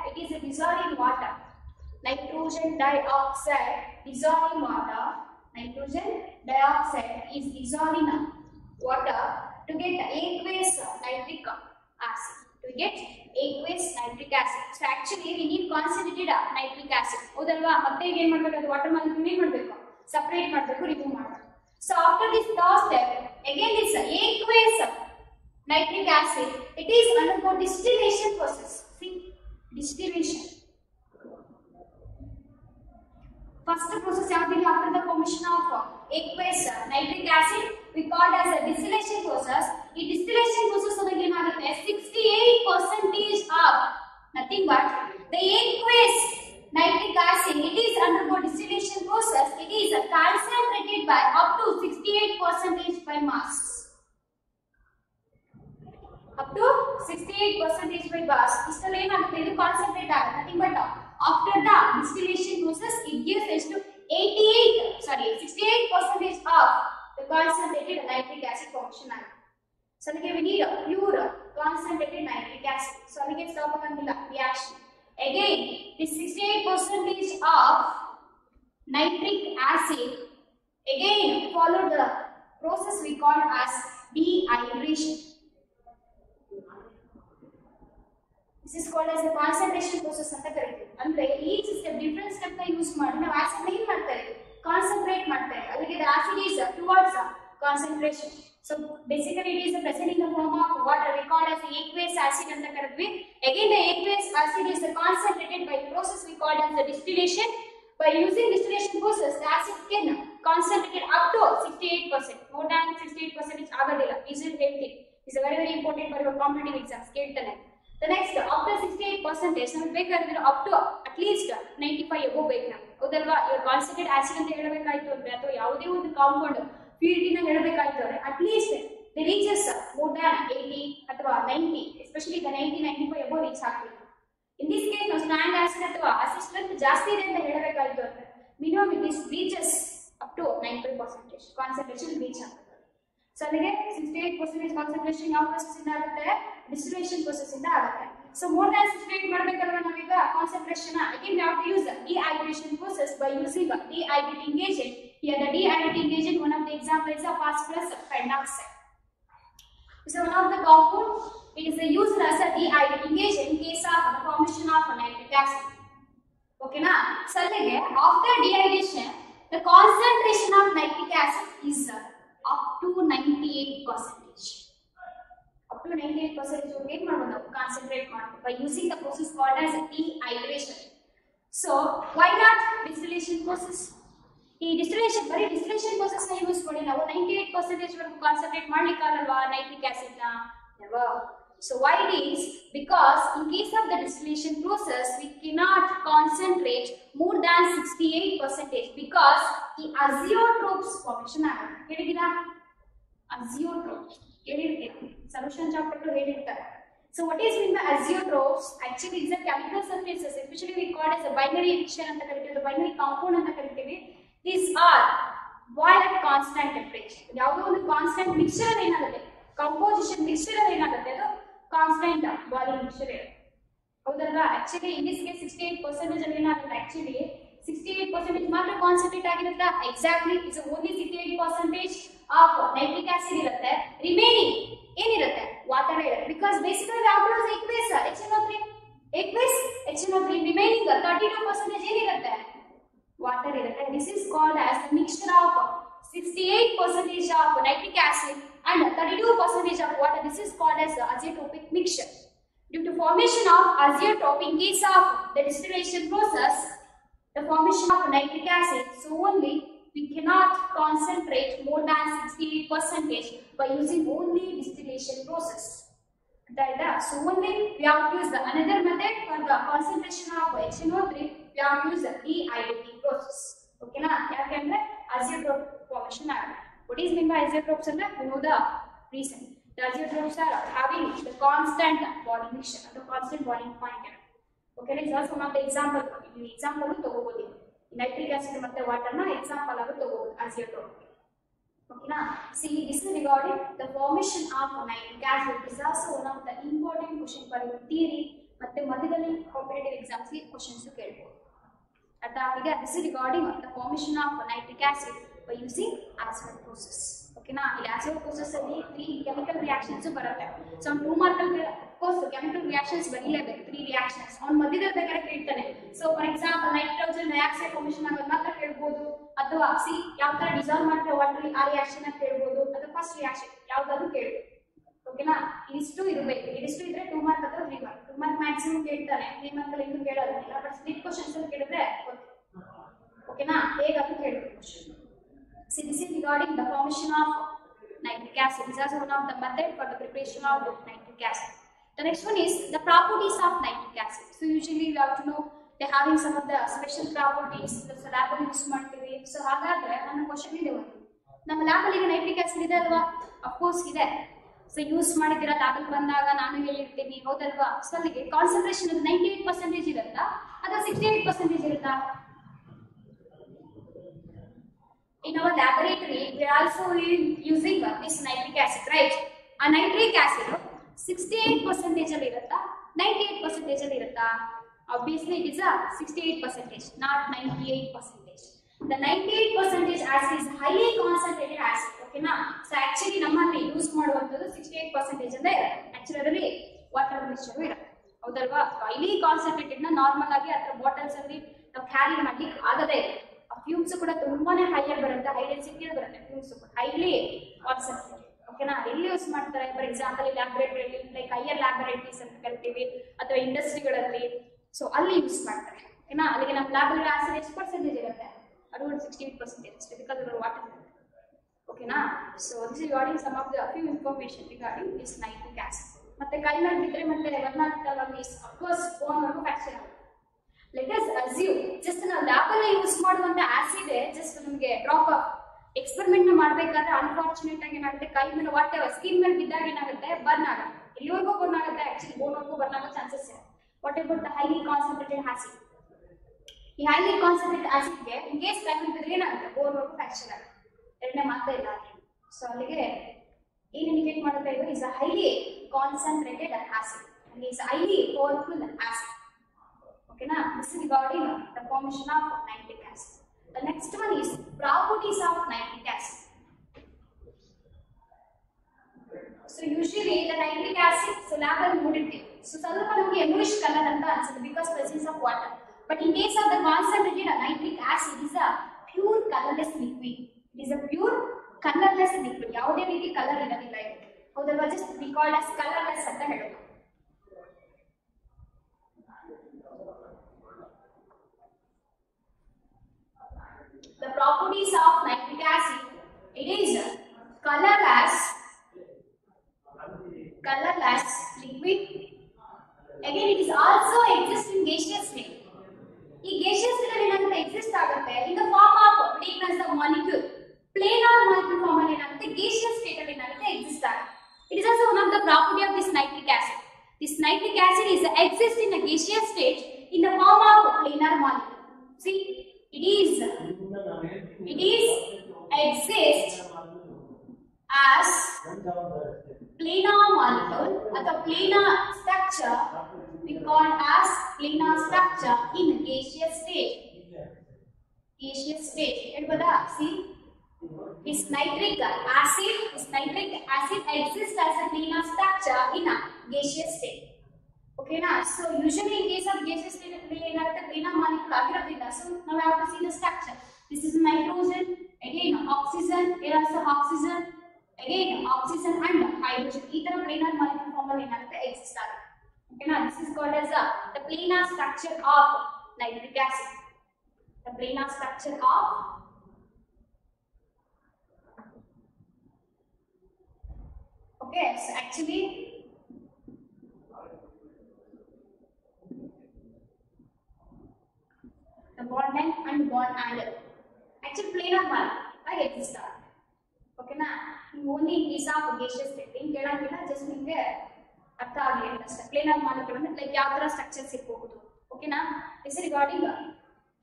it is dissolved in water. nitrogen dioxide dissolving water. Nitrogen dioxide is dissolving water to get aqueous nitric acid. To get aqueous nitric acid. So actually we need concentrated nitric acid. ಹೌದಲ್ವಾ? ಮತ್ತೆ ಈಗ ಏನು ಮಾಡಬೇಕು? ಅದು water molecule ಏನು ಮಾಡಬೇಕು? Separate ಮಾಡಬೇಕು, remove ಮಾಡಬೇಕು. So after this third step, again this aqueous nitric acid, it is undergo distillation process. See, distillation. First process happening after the formation of aqueous nitric acid, we call as a distillation process. In distillation process, so again, 68% of nothing but the aqueous nitric acid. It is undergo distillation process. It is concentrated by up to 68% by mass. Up to 68% by mass. This is the concentrate. Nothing but after the distillation process, it gives us to 68% of the concentrated nitric acid formation. So again, we need a pure concentrated nitric acid. So again, stop on the reaction. Again, this 68% of nitric acid again follow the process we call as dehydration. This is called as the concentration process anta kariteve. Andre each step different step na use ಮಾಡಿ ನಾವು acid ನ ಏನು ಮಾಡ್ತಾರೆ? Concentrate ಮಾಡ್ತಾರೆ. ಅಲ್ಲಿಗೆ the acid is towards concentration. So basically it is present in the form of water. We call as the aqueous acid anta kariteve. Again the aqueous acid is concentrated by process we call as the distillation. By using distillation process, the acid can concentrate up to 68%. More than 68% ಆಗೋದಿಲ್ಲ. Is it healthy? Is a very important for your competitive exams. ಕೇಳ್ತಾನೆ. The next, after 68%, ನಮಗೆ ಬೇಕಾದ್ರೆ up to at least 95 above ಬೇಕು ನಮಗೆ. ಹೌದಲ್ವಾ? ಈಗ concentrate acid ಅಂತ ಹೇಳಬೇಕಾಯ್ತು ಅಂದ್ರೆ ಅಥವಾ ಯಾವುದೇ ಒಂದು ಕಾಂಪೌಂಡ್ ಫೀಲ್ಡ್ ನ ಹೇಳಬೇಕಾಯ್ತು ಅಂದ್ರೆ at least they reaches more than 80 ಅಥವಾ 90, especially the 90-95 above reach ಆಗ್ಬೇಕು. In this case, ನಾವು ಸ್ಟ್ರಾಂಗ್ ಆಸಿಡ್ ಅಥವಾ ಆಸಿಡ್ ಸ್ಟ್ರೆಂತ್ ಜಾಸ್ತಿ ಇದೆ ಅಂತ ಹೇಳಬೇಕಾಯ್ತು ಅಂದ್ರೆ minimum it is reaches up to 95% concentration reach ಆಗ್ತದೆ. So again 68% concentration ಯಾವ process ಇಂದ ಆಗುತ್ತೆ? Distillation process ಇಂದ ಆಗುತ್ತೆ. So more than 68 ಮಾಡಬೇಕಲ್ವಾ ನಾವೀಗ concentration again we have to use the dehydration process by using a dehydrating agent. Here the dehydrating agent, one of the example is a phosphorus pentoxide. So one of the compound, it is used as a dehydrating agent in case of the formation of nitric acid. Okay na? So again after dehydration, the concentration of nitric acid is up to 98%. Up to 98% we can concentrate by using the process called as dehydration. So why not distillation process? ಈ distillation ಬರೀ distillation process ನ use ಮಾಡಿ ನಾವು 98% ವರೆಗೂ concentrate ಮಾಡ್ಲಿಕ್ಕೆ ಆಗಲ್ವಾ nitric acid ನ? never. So why it is? Because in case of the distillation process we cannot concentrate more than 68% because the azeotropes formation ಆಗುತ್ತೆ. ಹೇಳಿದಿರಾ? azeotropes ಹೇಳಿರ್ತೀರಾ? solution chapter to ಹೇಳಿರ್ತಾರೆ. So what is mean by azeotropes? Actually is a chemical substances, especially we call as a binary addition ಅಂತ ಕರಿತೀವಿ, the binary compound ಅಂತ ಕರಿತೀವಿ. These are boil at constant temperature. ಯಾವುದೋ ಒಂದು constant mixture ಏನಾಗುತ್ತೆ? Composition mixture ಏನಾಗುತ್ತೆ? ಅದು constant boiling mixture ಇರುತ್ತೆ. ಹೌದಲ್ವಾ? ಆಕ್ಚುಲಿ ಇನ್ ದಿಸ್ ಕೇಸ್ 68% ಅಲ್ಲಿ ಏನಾಗುತ್ತೆ? ಆಕ್ಚುಲಿ 68% ಮಾತ್ರ ಕಾನ್ಸಂಟ್ರೇಟ್ ಆಗಿರುತ್ತೆ. Exactly it's only 68% of nitric acid ಇರುತ್ತೆ. ರಿಮೈನಿಂಗ್ ಏನಿರುತ್ತೆ? ವಾಟರ್ ಇರುತ್ತೆ. Because basically water is aqueous HNO3 aqueous HNO3 remaining 32% ಏನಿರುತ್ತೆ? water irutte. This is called as the mixture of 68% of nitric acid and 32% of water. This is called as the azeotropic mixture. Due to formation of azeotrope in case of the distillation process, the formation of nitric acid, so only we cannot concentrate more than 68% by using only distillation process. So only we have to use the another method for the concentration of HNO3. We have to use the dehydrating process. Okay na? Yakandre azeotrope formation agute. What is mean by azeotropes? And you know the reason. The azeotropes are having the constant boiling mixture and the constant boiling point. Okay, let's also one of the example. Example ತಗೋಬಹುದು. Nitric acid ಮತ್ತೆ water na example ಆಗಿ ತಗೋಬಹುದು azeotrope. Okay na? See, this is regarding the formation of nitric acid. This is also one of the important question for your theory. ಮತ್ತೆ ಮಧ್ಯದಲ್ಲಿ competitive exams ಗೆ questions ಕೇಳಬಹುದು. At the this is regarding the formation of nitric acid by using acid process. Okay na, in acid process ಅಲ್ಲಿ 3 chemical reactions ಬರುತ್ತೆ. So 2 mark ಅಲ್ಲಿ of course chemical reactions ಬರೀಲೇಬೇಕು 3 reactions. ಅವನು ಮಧ್ಯದಲ್ಲಿ ಬೇಕಾದ್ರೆ ಕೇಳ್ತಾನೆ. So for example nitrogen dioxide formation ಆಗೋದು ಮಾತ್ರ ಕೇಳಬಹುದು ಅಥವಾ ಸಿ ಯಾವ ತರ ಡಿಸಾಲ್ವ್ ಮಾಡ್ತಾರೆ ವಾಟರ್ ಆ ರಿಯಾಕ್ಷನ್ ಅಂತ ಕೇಳಬಹುದು ಅಥವಾ ಫಸ್ಟ್ ರಿಯಾಕ್ಷನ್ ಯಾವ್ದಾದ್ರು ಕೇಳಬಹುದು. ಓಕೆನಾ, ಇಷ್ಟು ಇರಬೇಕು. ಇದಿಷ್ಟು ಇದ್ರೆ 2 ಮಾರ್ಕ್ ಅಥವಾ 3 ಮಾರ್ಕ್. 2 ಮಾರ್ಕ್ ಮ್ಯಾಕ್ಸಿಮಮ್ ಕೇಳ್ತಾನೆ, 3 ಮಾರ್ಕ್ ಅಲ್ಲಿ ಏನು ಕೇಳೋದಿಲ್ಲ. ಬಟ್ ಸ್ಪ್ಲಿಟ್ ಕ್ವೆಶ್ಚನ್ಸ್ ಅಲ್ಲಿ ಕೇಳಿದ್ರೆ ಓಕೆನಾ ಹೇಗಾದ್ರೂ ಕೇಳಬಹುದು question. See, this is regarding the formation of nitric acid. This is also one of the method for the preparation of nitric acid. The next one is the properties of nitric acid. So usually we have to know they having some of the special properties. So lab ಅಲ್ಲಿ use ಮಾಡ್ತೀವಿ. So ಹಾಗಾದ್ರೆ ನನ್ನ question ಇದೆ ಒಂದು, ನಮ್ಮ lab ಅಲ್ಲಿ nitric acid ಇದೆ ಅಲ್ವಾ? ಆಫ್ ಕೋರ್ಸ್ ಇದೆ. ಸೊ ಯೂಸ್ ಮಾಡಿದಿರಾ ಲ್ಯಾಬ್ ಅಲ್ಲಿ ಬಂದಾಗ ನಾನು ಹೇಳಿರ್ತೀನಿ, ಹೌದಲ್ವಾ? ಸೊ ಅಲ್ಲಿಗೆ ಕಾನ್ಸಂಟ್ರೇಷನ್ 98% ಇರುತ್ತಾ ಅಥವಾ 68% ಇರುತ್ತಾ? In our laboratory, we are also using this nitric acid, right? A nitric acid 68% ಅಲ್ಲಿ ಇರುತ್ತಾ 98% ಅಲ್ಲಿ ಇರುತ್ತಾ? Obviously, it is a 68%, not 98%. The 98% acid is highly concentrated acid. Okay na? So actually, ನಮ್ಮಲ್ಲಿ use ಮಾಡುವಂತದ್ದು 68% ಅಂದ್ರೆ actually ಅದರಲ್ಲಿ water mixture ಇರುತ್ತೆ, ಹೌದಲ್ವಾ? highly concentrated ನ ನಾರ್ಮಲ್ ಆಗಿ ಅದರ ಬಾಟಲ್ಸ್ ಅಲ್ಲಿ ನಾವು ಕ್ಯಾರಿ ಮಾಡ್ಲಿಕ್ಕೆ ಆಗದೇ ಇಲ್ಲ. ಫ್ಯೂಮ್ಸ್ ಕೂಡ ತುಂಬಾನೇ ಹೈಯರ್ ಬರುತ್ತೆ, ಹೈ ಡೆನ್ಸಿಟಿ ಬರುತ್ತೆ ಫ್ಯೂಮ್ಸ್ ಕೂಡ ಹೈಲಿ ಕಾನ್ಸಂಟ್ರೇಟೆಡ್. ಓಕೆನಾ, ಎಲ್ಲಿ ಯೂಸ್ ಮಾಡ್ತಾರೆ? ಫಾರ್ ಎಕ್ಸಾಂಪಲ್ ಲ್ಯಾಬೊರೇಟರಿಯಲ್ಲಿ ಲೈಕ್ ಹೈಯರ್ ಲ್ಯಾಬೊರೇಟರೀಸ್ ಅಂತ ಕರಿತೀವಿ ಅಥವಾ ಇಂಡಸ್ಟ್ರಿಗಳಲ್ಲಿ, ಸೊ ಅಲ್ಲಿ ಯೂಸ್ ಮಾಡ್ತಾರೆ. ಓಕೆನಾ, ಅಲ್ಲಿಗೆ ನಮ್ಮ ಲ್ಯಾಬ್ ಆಸಿಡ್ ಎಷ್ಟು ಪರ್ಸೆಂಟೇಜ್ ಇರುತ್ತೆ? ಅದು 68% ಅಷ್ಟೇ, ಬಿಕಾಸ್ ಅದರ ವಾಟರ್ ಇರುತ್ತೆ. ಓಕೆನಾ, so this is regarding some of the few information regarding this nitric acid. ಮತ್ತೆ ಕೈ ಮೇಲೆ ಬಿದ್ದರೆ ಮತ್ತೆ ವರ್ನಾಟಲ್ಲಿ ಅಫ್ಕೋರ್ಸ್ ಫೋನ್ ವರ್ಗು ಫ್ರಾಕ್ಚರ್ ಆಗುತ್ತೆ. Let us assume just ನಾವು ಲ್ಯಾಬ್ ಅಲ್ಲಿ ಯೂಸ್ ಮಾಡುವಂತ ಆಸಿಡ್ ಜಸ್ಟ್ ನಮಗೆ ಡ್ರಾಪ್ ಆಫ್ ಎಕ್ಸ್ಪೆರಿಮೆಂಟ್ ಮಾಡಬೇಕಾದ್ರೆ ಅನ್ಫಾರ್ಚುನೇಟ್ ಆಗಿ ಏನಾಗುತ್ತೆ, ಕೈ ಮೇಲೆ ವಾಟ್ ಎವರ್ ಸ್ಕಿನ್ ಮೇಲೆ ಬಿದ್ದಾಗ ಏನಾಗುತ್ತೆ, ಬರ್ನ್ ಆಗುತ್ತೆ. ಎಲ್ಲಿವರೆಗೂ ಬರ್ನ್ ಆಗುತ್ತೆ, ಆಕ್ಚುಲಿ ಬೋನ್ವರೆಗೂ ಬರ್ನ್ ಆಗೋ ಚಾನ್ಸಸ್ ಇದೆ. What about the highly concentrated acid? ಈ ಹೈಲಿ ಕಾನ್ಸಂಟ್ರೇಟೆಡ್ ಆಸಿಡ್ಗೆ ಇನ್ ಕೇಸ್ ಕೈ ಮೇಲೆ ಬಿದ್ದರೆ ಏನಾಗುತ್ತೆ, ಬೋನ್ವರೆಗೂ ಫ್ರಾಕ್ಚರ್ ಆಗುತ್ತೆ. ಎರಡನೇ ಮಾತೇ ಇಲ್ಲ. ಸೊ ಅಲ್ಲಿಗೆ ಏನು ಇಂಡಿಕೇಟ್ ಮಾಡುತ್ತೆ, ಇದು is a highly concentrated acid and is highly powerful acid. Okay, now this is regarding the formation of nitric acid. The next one is properties of nitric acid. So usually the nitric acid, so lab ಅಲ್ಲಿ ನೋಡಿರ್ತೀವಿ. So ಸ್ವಲ್ಪ ನಮಗೆ yellowish color ಅಂತ ಅನ್ಸುತ್ತೆ because presence of water. But in case of the concentrated nitric acid, it is a pure colorless liquid. It is a pure colorless liquid. ಯಾವುದೇ ರೀತಿ colour ಇರೋದಿಲ್ಲ ಇದಕ್ಕೆ, ಹೌದಲ್ವಾ? Just we called as colorless ಅಂತ ಹೇಳೋದು. The properties of nitric acid, it is colorless liquid. Again, it is also exist in gaseous state. ಈ gaseous state ಅಲ್ಲಿ ಏನಾಗುತ್ತೆ, exist ಆಗುತ್ತೆ in the form of taken as the molecule. Planar molecule form ಅಲ್ಲಿ ಏನಾಗುತ್ತೆ, gaseous state ಅಲ್ಲಿ ಏನಾಗುತ್ತೆ, exist ಆಗುತ್ತೆ. It is also one of the property of this nitric acid. This nitric acid is exist in a gaseous state in the form of planar molecule. See, it is exist as planar molecule or the planar structure, we call as planar structure in gaseous state. Gaseous state. See, this nitric acid exists as a planar structure in a gaseous state. Okay na, so usually in case of gaseous state ಏನಾಗುತ್ತೆ, planar molecule ಆಗಿರೋದ್ರಿಂದ, so now we have to see the structure. This is nitrogen, again oxygen, here also oxygen, again oxygen and hydrogen. ಈ ತರ planar molecule form ಅಲ್ಲಿ ಏನಾಗುತ್ತೆ, exist ಆಗುತ್ತೆ. Okay na, this is called as the planar structure of nitric acid. The planar structure of okay, so actually the bond length and bond angle. Actually, planar molecule exist. Okay na? Only in case of gaseous state. In kelagilla just ninge artha agli anta. Planar molecule ಅಂದ್ರೆ like ಯಾವ ತರ structures ಇರಬಹುದು. Okay na? This is regarding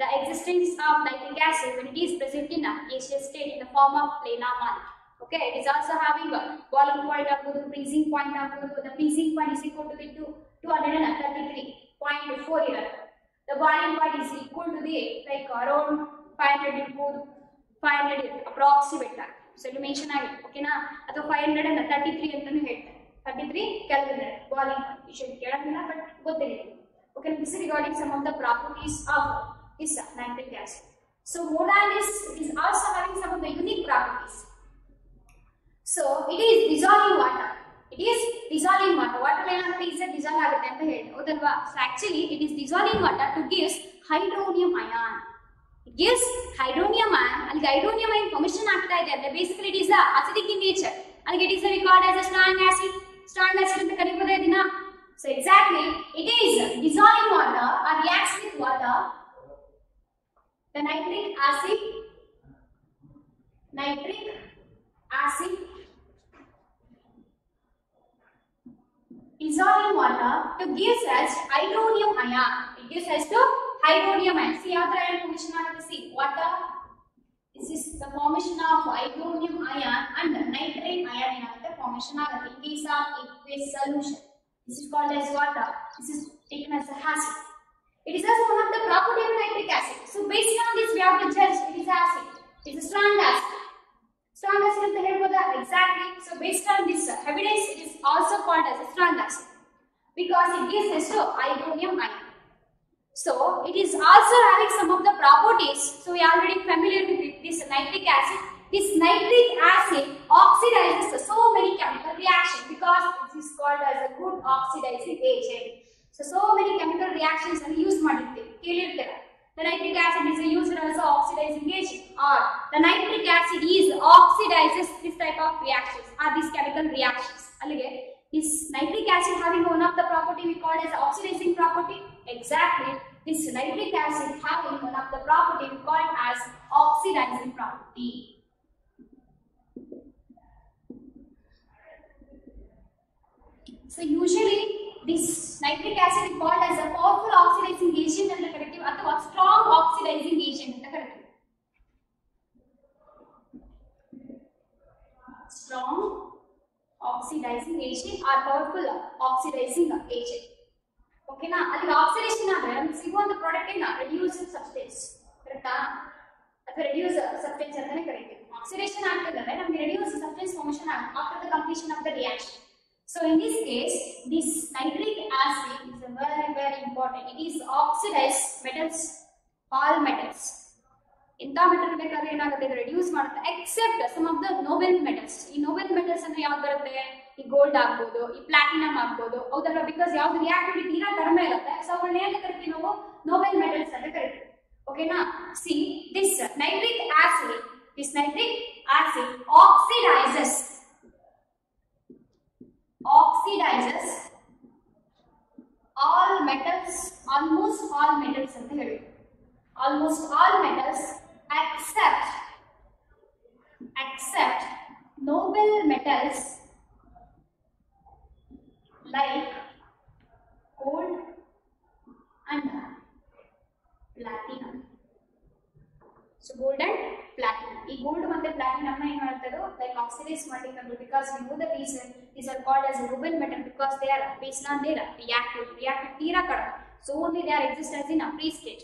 the existence of nitric acid when it is present in a gaseous state in the form of planar molecule. Okay, it is also having a boiling point agudu, freezing point agudu. The freezing point is equal to 233.4 irutte. the boiling point is equal to the like around 500 into 500 approximate so illumination ಆಗಿದೆ ಓಕೆನಾ ಅಥವಾ 500 ಅನ್ನ 33 ಅಂತಾನೂ ಹೇಳ್ತಾರೆ 33 kelvin boiling point ವಿಷಯ ಕೇಳಂಗಿಲ್ಲ but ಗೊತ್ತಿಲ್ಲ okay this is regarding some of the properties of this nitric acid so modal is also having some of the unique properties so it is dissolving water it is dissolving water water ಏನಾಗುತ್ತೆ ಈಸಿಯಾಗಿ dissolve ಆಗುತ್ತೆ ಅಂತ ಹೇಳಿ ಹೌದಲ್ವಾ so actually it is dissolving water to give hydronium ion it gives hydronium ion ಅಲ್ಲಿಗೆ hydronium ion formation ಆಗ್ತಾ ಇದೆ ಅಂದ್ರೆ basically it is acidic in nature ಅಲ್ಲಿಗೆ it is regarded as a strong acid ಅಂತ ಕರೀಬಹುದು ಇದನ್ನ so exactly it is dissolving water or reacts with water the nitric acid dissolving water to gives us hydronium ion it gives us to hydronium ion see how the ion formation agutte see water this is the formation of hydronium ion and nitrate ion enagutte formation agutte in case of aqueous solution this is called as water this is taken as a acid it is also one of the property of nitric acid so based on this we have to judge it is acid it is a strong acid anta helboda exactly so based on this evidence it is also called as a strong acid because it gives us to hydronium ion so it is also having some of the properties so we are already familiar with this nitric acid this nitric acid oxidizes so many chemical reactions because it is called as a good oxidizing agent so many chemical reactions are used ಮಾಡಿರ್ತೀವಿ ಕೇಳಿರ್ತೀರ the nitric acid is used as an oxidizing agent or the nitric acid is oxidizes this type of reactions or these chemical reactions allige this nitric acid having one of the property we call as oxidizing property exactly this nitric acid having one of the property we call as oxidizing property so usually this nitric acid is called as a powerful oxidizing agent and the corrective ಅಥವಾ strong oxidizing agent ಅಂತ ಕರೀತೀವಿ strong oxidizing agent or powerful oxidizing agent ಓಕೆನಾ ಅಲ್ಲಿ oxidation ಆದ್ರೆ ನಮಗೆ ಸಿಗುವಂತ product ಏನ reduced substance ಕರೆಕ್ಟಾ ಅಥವಾ ರೆಡ್ಯೂಸ್ ಸಬ್ಸ್ಟೆನ್ಸ್ ಅಂತಾನೆ ಕರೀತೀವಿ ಆಕ್ಸಿಡೇಷನ್ ಆಗ್ತದೆ ನಮಗೆ ರೆಡ್ಯೂಸ್ ಸಬ್ಸ್ಟೆನ್ಸ್ ಫಾರ್ಮೇಷನ್ ಆಗುತ್ತೆ after the completion of the reaction so in this case this nitric acid is a very important it is oxidize metals all metals ಇಂತ metal ಬೇಕಾದ್ರೆ ಏನಾಗುತ್ತೆ ಇದು ರೆಡ್ಯೂಸ್ ಮಾಡುತ್ತೆ except some of the noble metals ಈ noble metals ಅಂದ್ರೆ ಯಾವ್ದು ಬರುತ್ತೆ ಈ ಗೋಲ್ಡ್ ಆಗ್ಬೋದು ಈ ಪ್ಲಾಟಿನಮ್ ಆಗ್ಬೋದು ಹೌದಲ್ವಾ ಬಿಕಾಸ್ ಯಾವ್ದು ರಿಯಾಕ್ಟಿವಿಟಿ ತೀರಾ ಕಡಿಮೆ ಇರುತ್ತೆ ಸೊ ಅವುಗಳನ್ನ ಏನಂತ ಕರಿತೀವಿ ನಾವು ನೋಬೆಲ್ ಮೆಟಲ್ಸ್ ಅಂತ ಕರಿತೀವಿ ಓಕೆನಾ see this nitric acid oxidizes all metals almost all metals ಅಂತ ಹೇಳಿ almost all metals except noble metals like gold and platinum so gold and platinum ಈ gold ಮತ್ತೆ platinum ನ ಏನು ಮಾಡ್ತಾರೆ like oxidize ಮಾಡ್ಲಿಕ್ಕೆ because we know the reason these are called as a noble metal because they are based on their reactivity ತೀರಾ ಕಡಿಮೆ so only they are exist as in a free state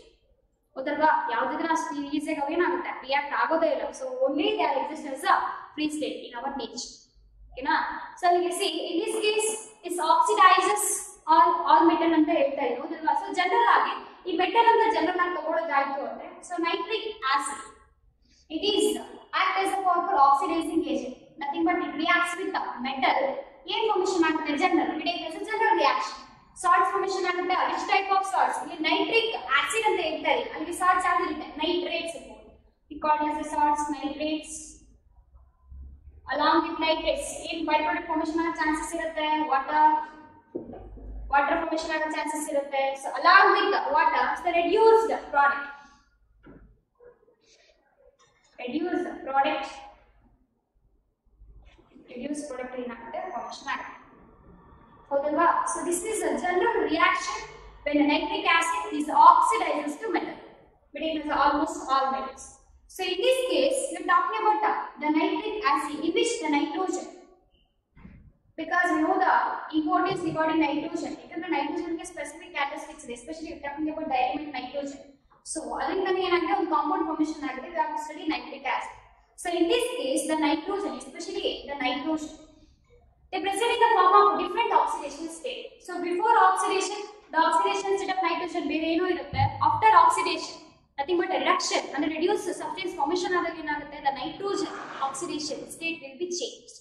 ಹೌದಲ್ವಾ ಯಾವುದನ್ನ ಅಷ್ಟು ಈಸಿಯಾಗಿ ಅವೇನಾಗುತ್ತೆ react ಆಗೋದೇ ಇಲ್ಲ so only they are exist as a free state in our nature ಓಕೆನಾ so you see in this case it oxidizes all metal ಅಂತ ಹೇಳ್ತಾ ಇದ್ದೀವಿ ಹೌದಲ್ವಾ ಸೊ ಜನರಲ್ ಆಗಿ ಈ ಮೆಟಲ್ ಅಂತ ಜನರಲ್ ಆಗಿ ತಗೊಳ್ಳೋದಾಯ್ತು ಅಂದ್ರೆ so nitric acid it is act as a powerful oxidizing agent nothing but it reacts with the metal ಏನ್ ಫಾರ್ಮೇಷನ್ ಆಗುತ್ತೆ general it is a general reaction salts formation ಆಗುತ್ತೆ which type of salts ಇಲ್ಲಿ nitric acid ಅಂತ ಹೇಳ್ತಾರೆ ಅಲ್ಲಿ salts ಆಗಿರುತ್ತೆ nitrates we call as the salts nitrates along with nitrates ಏನ್ byproduct formation ಆಗೋ chances ಇರುತ್ತೆ water formation ಆಗೋ chances ಇರುತ್ತೆ so along with the water the reduced product ಏನಾಗುತ್ತೆ formation ಆಗುತ್ತೆ ಹೌದಲ್ವಾ so this is a general reaction when a nitric acid is oxidizes to metal but it is almost all metals so in this case we are talking about the nitric acid in which the nitrogen because we know the importance regarding nitrogen. Because nitrogen has specific characteristics, especially if talking about the element nitrogen. So, adindane enagide one compound formation agide, we have to study nitric acid. So, in this case, the nitrogen, especially the nitrogen, they present in the form of different oxidation state. So, before oxidation, the oxidation state of nitrogen ಬೇರೆ ಏನೋ ಇರುತ್ತೆ. After oxidation, nothing but a reduction and a reduced substance formation ಆದಾಗ ಏನಾಗುತ್ತೆ, the nitrogen oxidation state will be changed.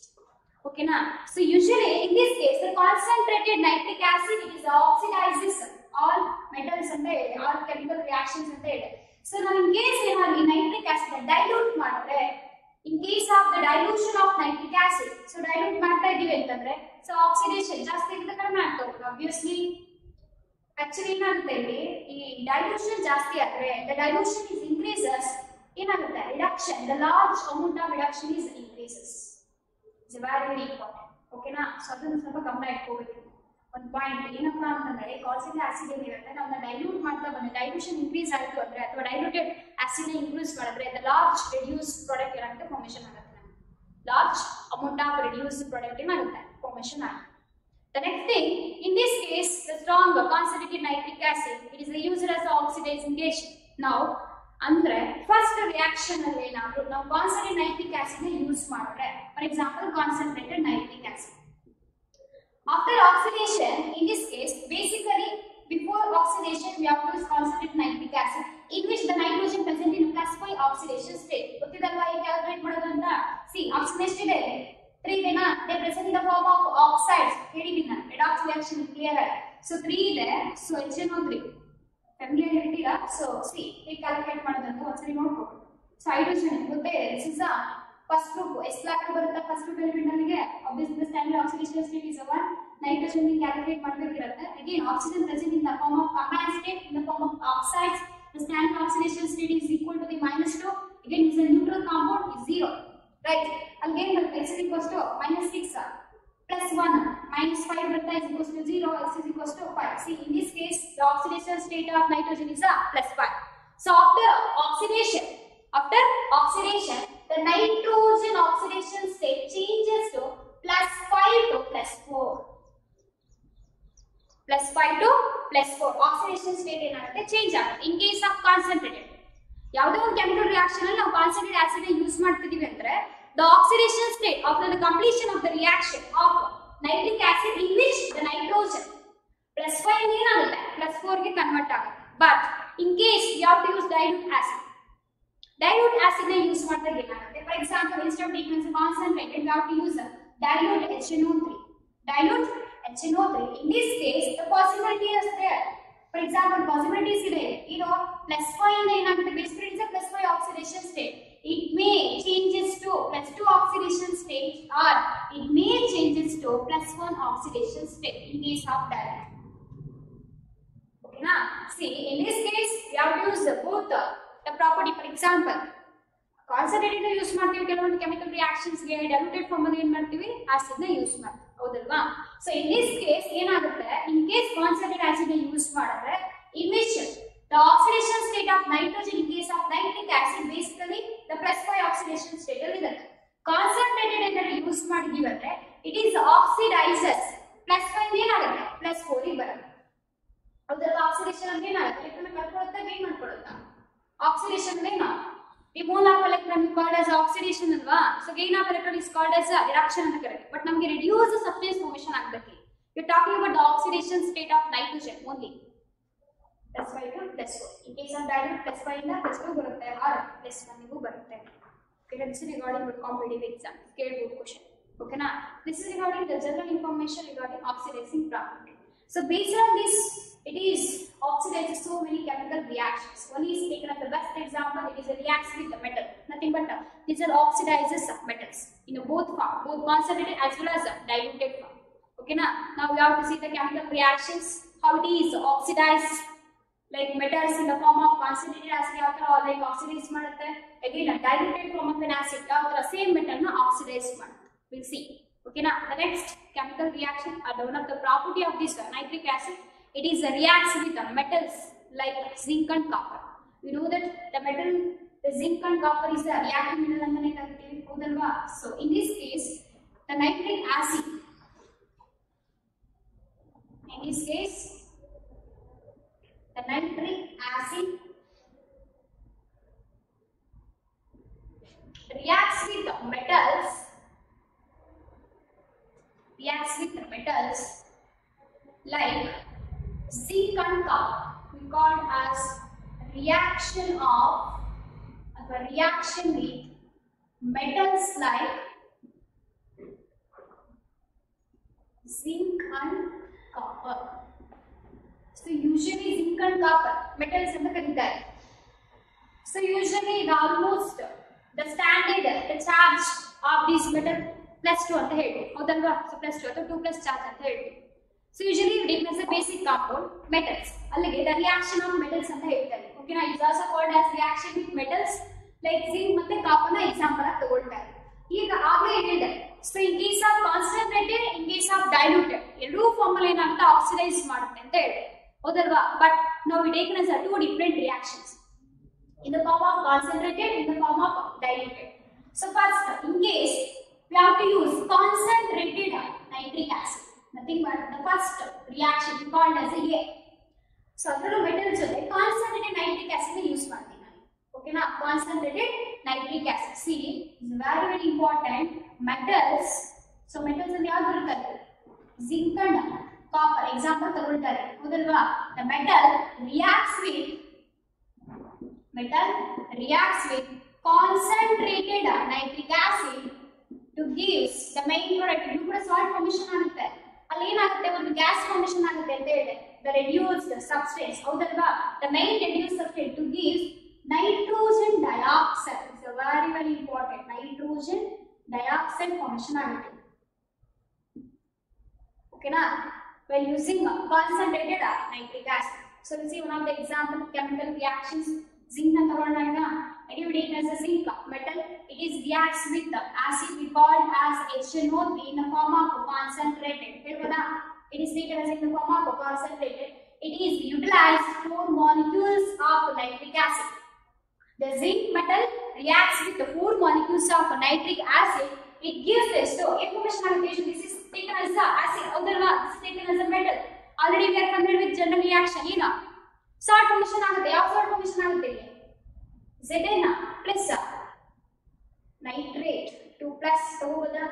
Okay na? So usually in this case the concentrated nitric acid, it is oxidizes all metals anta hele, all chemical reactions anta hele. So now in case ಏನಾದ್ರು nitric acid dilute ಮಾಡಿದ್ರೆ, in case of the dilution of nitric acid, so dilute ಮಾಡ್ತಾ ಇದೀವಿ ಅಂತಂದ್ರೆ, so oxidation ಜಾಸ್ತಿ ಇರುತ್ತೆ ಕಡಿಮೆ ಆಗ್ತಾ ಹೋಗುತ್ತೆ. Obviously actually ಏನಾಗುತ್ತೆ ಇಲ್ಲಿ, ಈ dilution ಜಾಸ್ತಿ ಆದ್ರೆ, the dilution is increases, ಏನಾಗುತ್ತೆ reduction, the large amount of reduction is increases. It's very very important. Okay na? So ಅದನ್ನ ಸ್ವಲ್ಪ ಗಮನ ಇಟ್ಕೋಬೇಕು. ಒಂದು ಪಾಯಿಂಟ್ ಏನಪ್ಪಾ ಅಂತಂದ್ರೆ, ಕಾನ್ಸಂಟ್ರೇಟೆಡ್ ಆಸಿಡ್ ಏನಿರುತ್ತೆ ನಾವು ಡೈಲ್ಯೂಟ್ ಮಾಡ್ತಾ ಬಂದ್ರೆ, ಡೈಲ್ಯೂಷನ್ ಇನ್ಕ್ರೀಸ್ ಆಯಿತು ಅಂದ್ರೆ ಅಥವಾ ಡೈಲ್ಯೂಟೆಡ್ ಆಸಿಡ್ ನ ಇನ್ಕ್ರೀಸ್ ಮಾಡಿದ್ರೆ, the large reduced product ಏನಾಗುತ್ತೆ ಫಾರ್ಮೇಷನ್ ಆಗುತ್ತೆ. Large amount of reduced product ಏನಾಗುತ್ತೆ ಫಾರ್ಮೇಷನ್ ಆಗುತ್ತೆ. The next thing, in this case, the strong concentrated nitric acid, it is used as oxidizing agent. Now, ಅಂದ್ರೆ first reaction ಅಲ್ಲಿ ಏನಾದ್ರು ನಾವು concentrated nitric acid ನ use ಮಾಡಿದ್ರೆ, for example, concentrated nitric acid. After oxidation, in this case, basically before oxidation, we have to use concentrated nitric acid, in which the nitrogen present in +5 oxidation state. ಗೊತ್ತಿದಲ್ವಾ ಈ calculate ಮಾಡೋದು ಅಂತ? See, oxidation ಇದೆ 3 ಇದೆನಾ, they present in the form of oxides. ಹೇಳಿದೀನಿ ನಾನು, redox reaction clear ಆಗಿದೆ. So 3 ಇದೆ, so HNO3 familiar ಇರ್ತೀರಾ? So see, ಹೇಗೆ ಕ್ಯಾಲ್ಕುಲೇಟ್ ಮಾಡೋದು ಅಂತ ಒಂದ್ಸರಿ ನೋಡ್ಕೊಳ್ಳಿ. So hydrogen ಗೊತ್ತೇ ಇದೆ, this is a first group, S block ಬರುತ್ತೆ ಫಸ್ಟ್ ಗ್ರೂಪ್ ಎಲಿಮೆಂಟ್ ಅಲ್ಲಿಗೆ. obviously the standard oxidation state is 1, nitrogen ಗೆ calculate ಮಾಡಬೇಕಿರುತ್ತೆ. again oxygen present in the form of combined state, in the form of oxides, the standard oxidation state is equal to the -2. again is a neutral compound, is 0, right? again the x is equals to -6 plus 1 -5 beta is equals to 0, x is equals to 5. See, in this case the oxidation state of nitrogen is a +5. So after oxidation, the nitrogen oxidation state changes to +5 to +4. +5 to +4 oxidation state ಏನಾಗುತ್ತೆ change ಆಗುತ್ತೆ. in case of concentrated, ಯಾವುದೇ ಒಂದು chemical reaction ಅಲ್ಲಿ ನಾವು concentrated acid use ಮಾಡ್ತಿದೀವಿ ಅಂದ್ರೆ, the oxidation state after the completion of the reaction of nitric acid, in which the nitrogen +5 ಏನಾಗುತ್ತೆ +4 ಗೆ ಕನ್ವರ್ಟ್ ಆಗುತ್ತೆ. but in case you have to use dilute acid ನ use ಮಾಡಿದಾಗ ಏನಾಗುತ್ತೆ, for example instead of taking as a concentrated, we have to use dilute HNO3. in this case the possibility is there. For example, possibilities ಇದೆ, +5 ಇಂದ ಏನಾಗುತ್ತೆ, basically it's a +5 oxidation state. It may changes to +2 oxidation state, or it may changes to +1 oxidation state in case of dilute. Okay na? See, in this case we have to use both the property. For example, concentrated use ಮಾಡ್ತೀವಿ ಕೆಲವೊಂದು chemical reactions ಗೆ, diluted form ಅಲ್ಲಿ ಏನ್ ಮಾಡ್ತೀವಿ acid ನ use ಮಾಡ್ತೀವಿ, ಹೌದಲ್ವಾ? So in this case ಏನಾಗುತ್ತೆ, ಇನ್ ಕೇಸ್ ಕಾನ್ಸಂಟ್ರೇಟೆಡ್ ಆಸಿಡ್ ನ ಯೂಸ್ ಮಾಡಿದ್ರೆ, in which the oxidation state of nitrogen in case of nitric acid basically the +5 oxidation state ಅಲ್ಲಿ ಇರುತ್ತೆ. concentrated ಅಂತ ಯೂಸ್ ಮಾಡಿದೀವಿ ಅಂದ್ರೆ it is oxidizes, +5 ಏನಾಗುತ್ತೆ +4 ಗೆ ಬರುತ್ತೆ, ಹೌದಲ್ವಾ? ಆಕ್ಸಿಡೇಷನ್ ಅಂದ್ರೆ ಏನಾಗುತ್ತೆ, ಎಲೆಕ್ಟ್ರಾನ್ ಕಳ್ಕೊಳ್ಳುತ್ತಾ ಗೇನ್ ಮಾಡ್ಕೊಳ್ಳುತ್ತಾ? ಆಕ್ಸಿಡೇಷನ್ ಅಂದ್ರೆ ಏನು, removal of electron is called as oxidation ಅಲ್ವಾ? so gain of electron is called as reduction ಅಂತ ಕರೀತೀವಿ. but ನಮಗೆ reduce substance formation ಆಗಬೇಕು. we are talking about the oxidation state of nitrogen only. +5 to +4. in case of dilute +5 ಇಂದ +2 ಬರುತ್ತೆ, or +1 ಗೂ ಬರುತ್ತೆ. okay, this is regarding the competitive exam scale board question. okay na? this is regarding the general information regarding oxidizing property. so based on this, it is oxidizes so many chemical reactions. one is taken as the best example, it is a reacts with the metal, nothing but these are oxidizes metals in a both form, both concentrated as well as diluted form. okay na? now we have to see the chemical reactions, how it is oxidized like metals in the form of concentrated acid ಯಾವ ತರ like oxidize ಮಾಡುತ್ತೆ, again a diluted form of an acid ಯಾವ ತರ same metal na oxidize ಮಾಡುತ್ತೆ. we'll see. okay na? the next chemical reaction, one of the property of this nitric acid, it is reacts with the metals like zinc and copper. we know that the metal, the zinc and copper is the reactive mineral ಅಂತಾನೆ ಕರೀತೀವಿ, ಹೌದಲ್ವಾ? so in this case the nitric acid In this case, the nitric acid reacts with metals like zinc and copper. We call it as reaction with metals like zinc and copper. So usually zinc and copper metals in the container. So usually almost the standard the charge of this metal +2 ಅಂತ ಹೇಳ್ತೀವಿ ಹೌದಲ್ವಾ so +2 ಅಥವಾ 2 plus charge ಅಂತ ಹೇಳ್ತೀವಿ so usually we take as a basic compound metals ಅಲ್ಲಿಗೆ the reaction of metals ಅಂತ ಹೇಳ್ತಾರೆ ಓಕೆನಾ it is also called as reaction with metals like zinc ಮತ್ತೆ copper ನ ಎಕ್ಸಾಂಪಲ್ ಆಗಿ ತಗೊಳ್ತಾರೆ ಈಗ ಆಗಲೇ ಹೇಳಿದೆ so in case of concentrated in case of diluted ಎರಡೂ ಫಾರ್ಮುಲಾ ಏನಾಗುತ್ತೆ ಆಕ್ಸಿಡೈಸ್ ಮಾಡುತ್ತೆ ಅಂತ ಹೇಳಿದೆ ಹೌದಲ್ವಾ but now we take as two different reactions in the form of concentrated in the form of diluted. So first in case we have to use concentrated nitric acid, nothing but the first reaction called as A. So adru metals jothe concentrated nitric acid use ಮಾಡ್ತೀನಿ ನಾನು okay na concentrated nitric acid see is very very important metals so metals ಅಲ್ಲಿ ಯಾವುದು ಇರುತ್ತೆ zinc and copper example ತಗೊಳ್ತಾರೆ ಹೌದಲ್ವಾ the metal reacts with concentrated nitric acid to gives the main product ಇದು ಕೂಡ salt formation ಆಗುತ್ತೆ ಅಲ್ಲಿ ಏನಾಗುತ್ತೆ ಒಂದು gas formation ಆಗುತ್ತೆ ಅಂತ ಹೇಳಿದೆ the reduced substance ಹೌದಲ್ವಾ the main reduced substance to gives nitrogen dioxide is a very very important nitrogen dioxide formation ಆಗುತ್ತೆ okay na when using concentrated nitric acid so we see one of the example chemical reactions zinc and ತಗೊಂಡಾಗ it is a zinc metal it is reacts with the acid we call as HNO3 in the form of concentrated ಹೇಳ್ಬೋದಾ it is taken as in the form of concentrated it is utilized 4 molecules of nitric acid the zinc metal reacts with the 4 molecules of nitric acid it gives this so information aggregation this is taken as the acid otherwa this is taken as a metal already we are familiar with general reaction ಏನು salt formation ಆಗುತ್ತೆ ಯಾವ salt formation ಆಗುತ್ತೆ ಇಲ್ಲಿ Zn plus nitrate 2 plus ತಗೋಬೋದಾ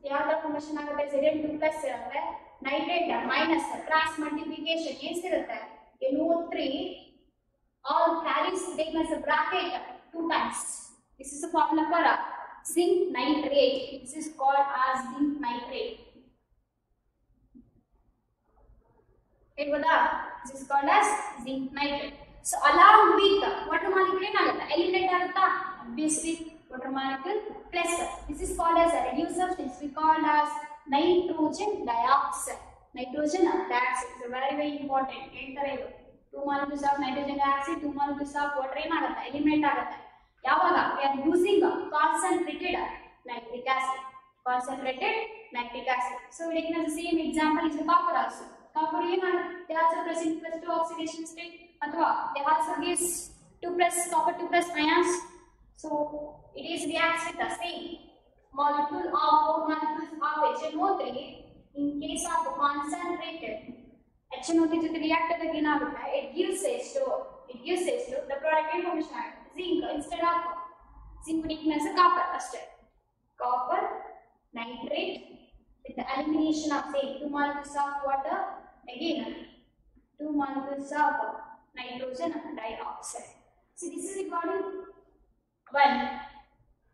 ಯಾವ formation ಆಗುತ್ತೆ Zn 2 plus ಅಂದ್ರೆ nitrate minus cross multiplication ಏನು ಸಿಗುತ್ತೆ NO3 all carries taken as a bracket 2 times this is a formula for zinc nitrate this is called as zinc nitrate ಹೇಳ್ಬೋದಾ this is called as zinc nitrate so along with water molecule ಏನಾಗುತ್ತೆ eliminate ಆಗುತ್ತಾ obviously water molecule plus this is called as a reduced substance we call as nitrogen dioxide is a very very important ಹೇಳ್ತಾರೆ ಇದು 2 molecules of nitrogen dioxide 2 molecules of water ಏನಾಗುತ್ತೆ eliminate ಆಗುತ್ತೆ ಯಾವಾಗ we are using concentrated nitric acid so we take the same example is copper also copper ಏನಾಗುತ್ತೆ they also present +2 oxidation state ಅಥವಾ they also gives 2 plus copper 2 plus ions so it is reacts with the same molecule of 4 molecules of HNO3 in case of concentrated HNO3 jothe react ಆದಾಗ ಏನಾಗುತ್ತೆ it gives H2 the product information ಆಗುತ್ತೆ zinc instead of zinc taken as a copper ಅಷ್ಟೇ copper nitrate with the elimination of say 2 molecules of water again 2 molecules of nitrogen dioxide see this is regarding when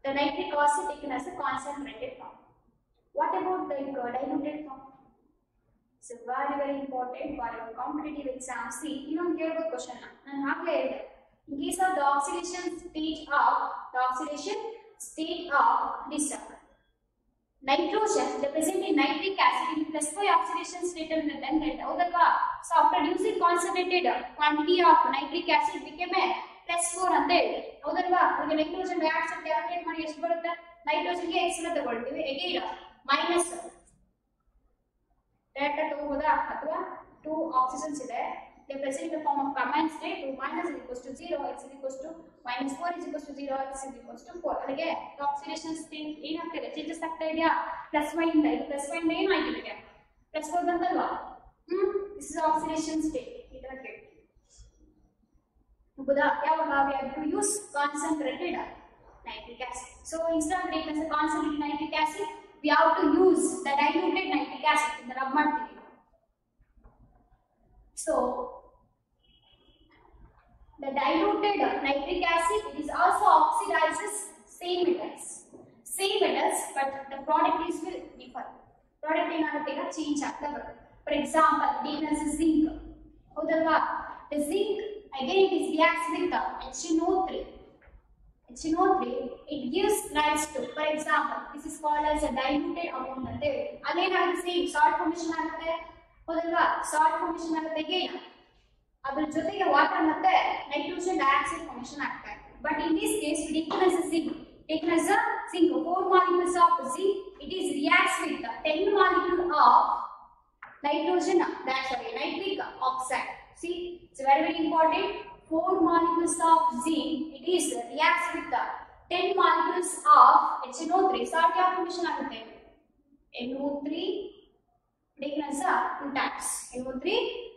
the nitric acid taken as a concentrated form what about the diluted form it's very very important for your competitive exam see ಇನ್ನೊಂದು ಕೇಳಬಹುದು question ನಾನು ಆಗಲೇ ಹೇಳಿದೆ in case of the oxidation state of this nitrogen representing nitric acid in +5 oxidation state and then ಹೌದಲ್ವಾ so after using concentrated quantity of nitric acid became a +4 ಅಂತ ಹೇಳಿ ಹೌದಲ್ವಾ ಈಗ ನೈಟ್ರೋಜನ್ ಡೈಆಕ್ಸೈಡ್ ಕ್ಯಾಲ್ಕುಲೇಟ್ ಮಾಡಿ ಎಷ್ಟು ಬರುತ್ತೆ ನೈಟ್ರೋಜನ್ ಗೆ x ನ ತಗೊಳ್ತೀವಿ again minus ಡೈರೆಕ್ಟ್ ತಗೋಬೋದಾ ಅಥವಾ 2 oxygens ಇದೆ they present in the form of combined state 2 minus is equals to 0 x is equals to minus 4 is equals to 0 x is equals to 4 ಅಲ್ಲಿಗೆ oxidation state ಏನಾಗ್ತಿದೆ changes ಆಗ್ತಾ ಇದೆಯಾ +1 ಇಂದ ಇದು +1 ಇಂದ ಏನಾಗಿದೆ +4 ಬಂತಲ್ವಾ the oxidation state. ಇದರ ಕೇಳಿ we have to use concentrated nitric acid. So instead of taking the concentrated nitric acid, we have to use the diluted nitric acid in the rub ಮಾಡ್ತೀವಿ. So the diluted nitric acid, it is also oxidizes same metals, but the product is will differ. Product ಏನಾಗುತ್ತೆ ಈಗ change ಆಗ್ತಾ ಬರುತ್ತೆ. For example, taken as zinc. ಹೌದಲ್ವಾ? The zinc again it is reacts with the HNO3. It gives rise to, for example, this is called as a diluted amount ಅಂತ ಹೇಳಿ. ಅಲ್ಲೇನಾಗುತ್ತೆ same salt formation ಆಗುತ್ತೆ. ಹೌದಲ್ವಾ? Salt formation ಆಗುತ್ತೆ again. ಅದರ ಜೊತೆಗೆ water ಮತ್ತೆ nitrogen dioxide formation ಆಗ್ತಾ ಇದೆ. But in this case, taken as a zinc, 4 molecules of zinc, it is reacts with the 10 molecule of nitric oxide. See, it's very important. 4 molecules of zinc, it is reacts with the 10 molecules of HNO3. Salt formation ಆಗುತ್ತೆ. NO3 taken as a 2 times. NO3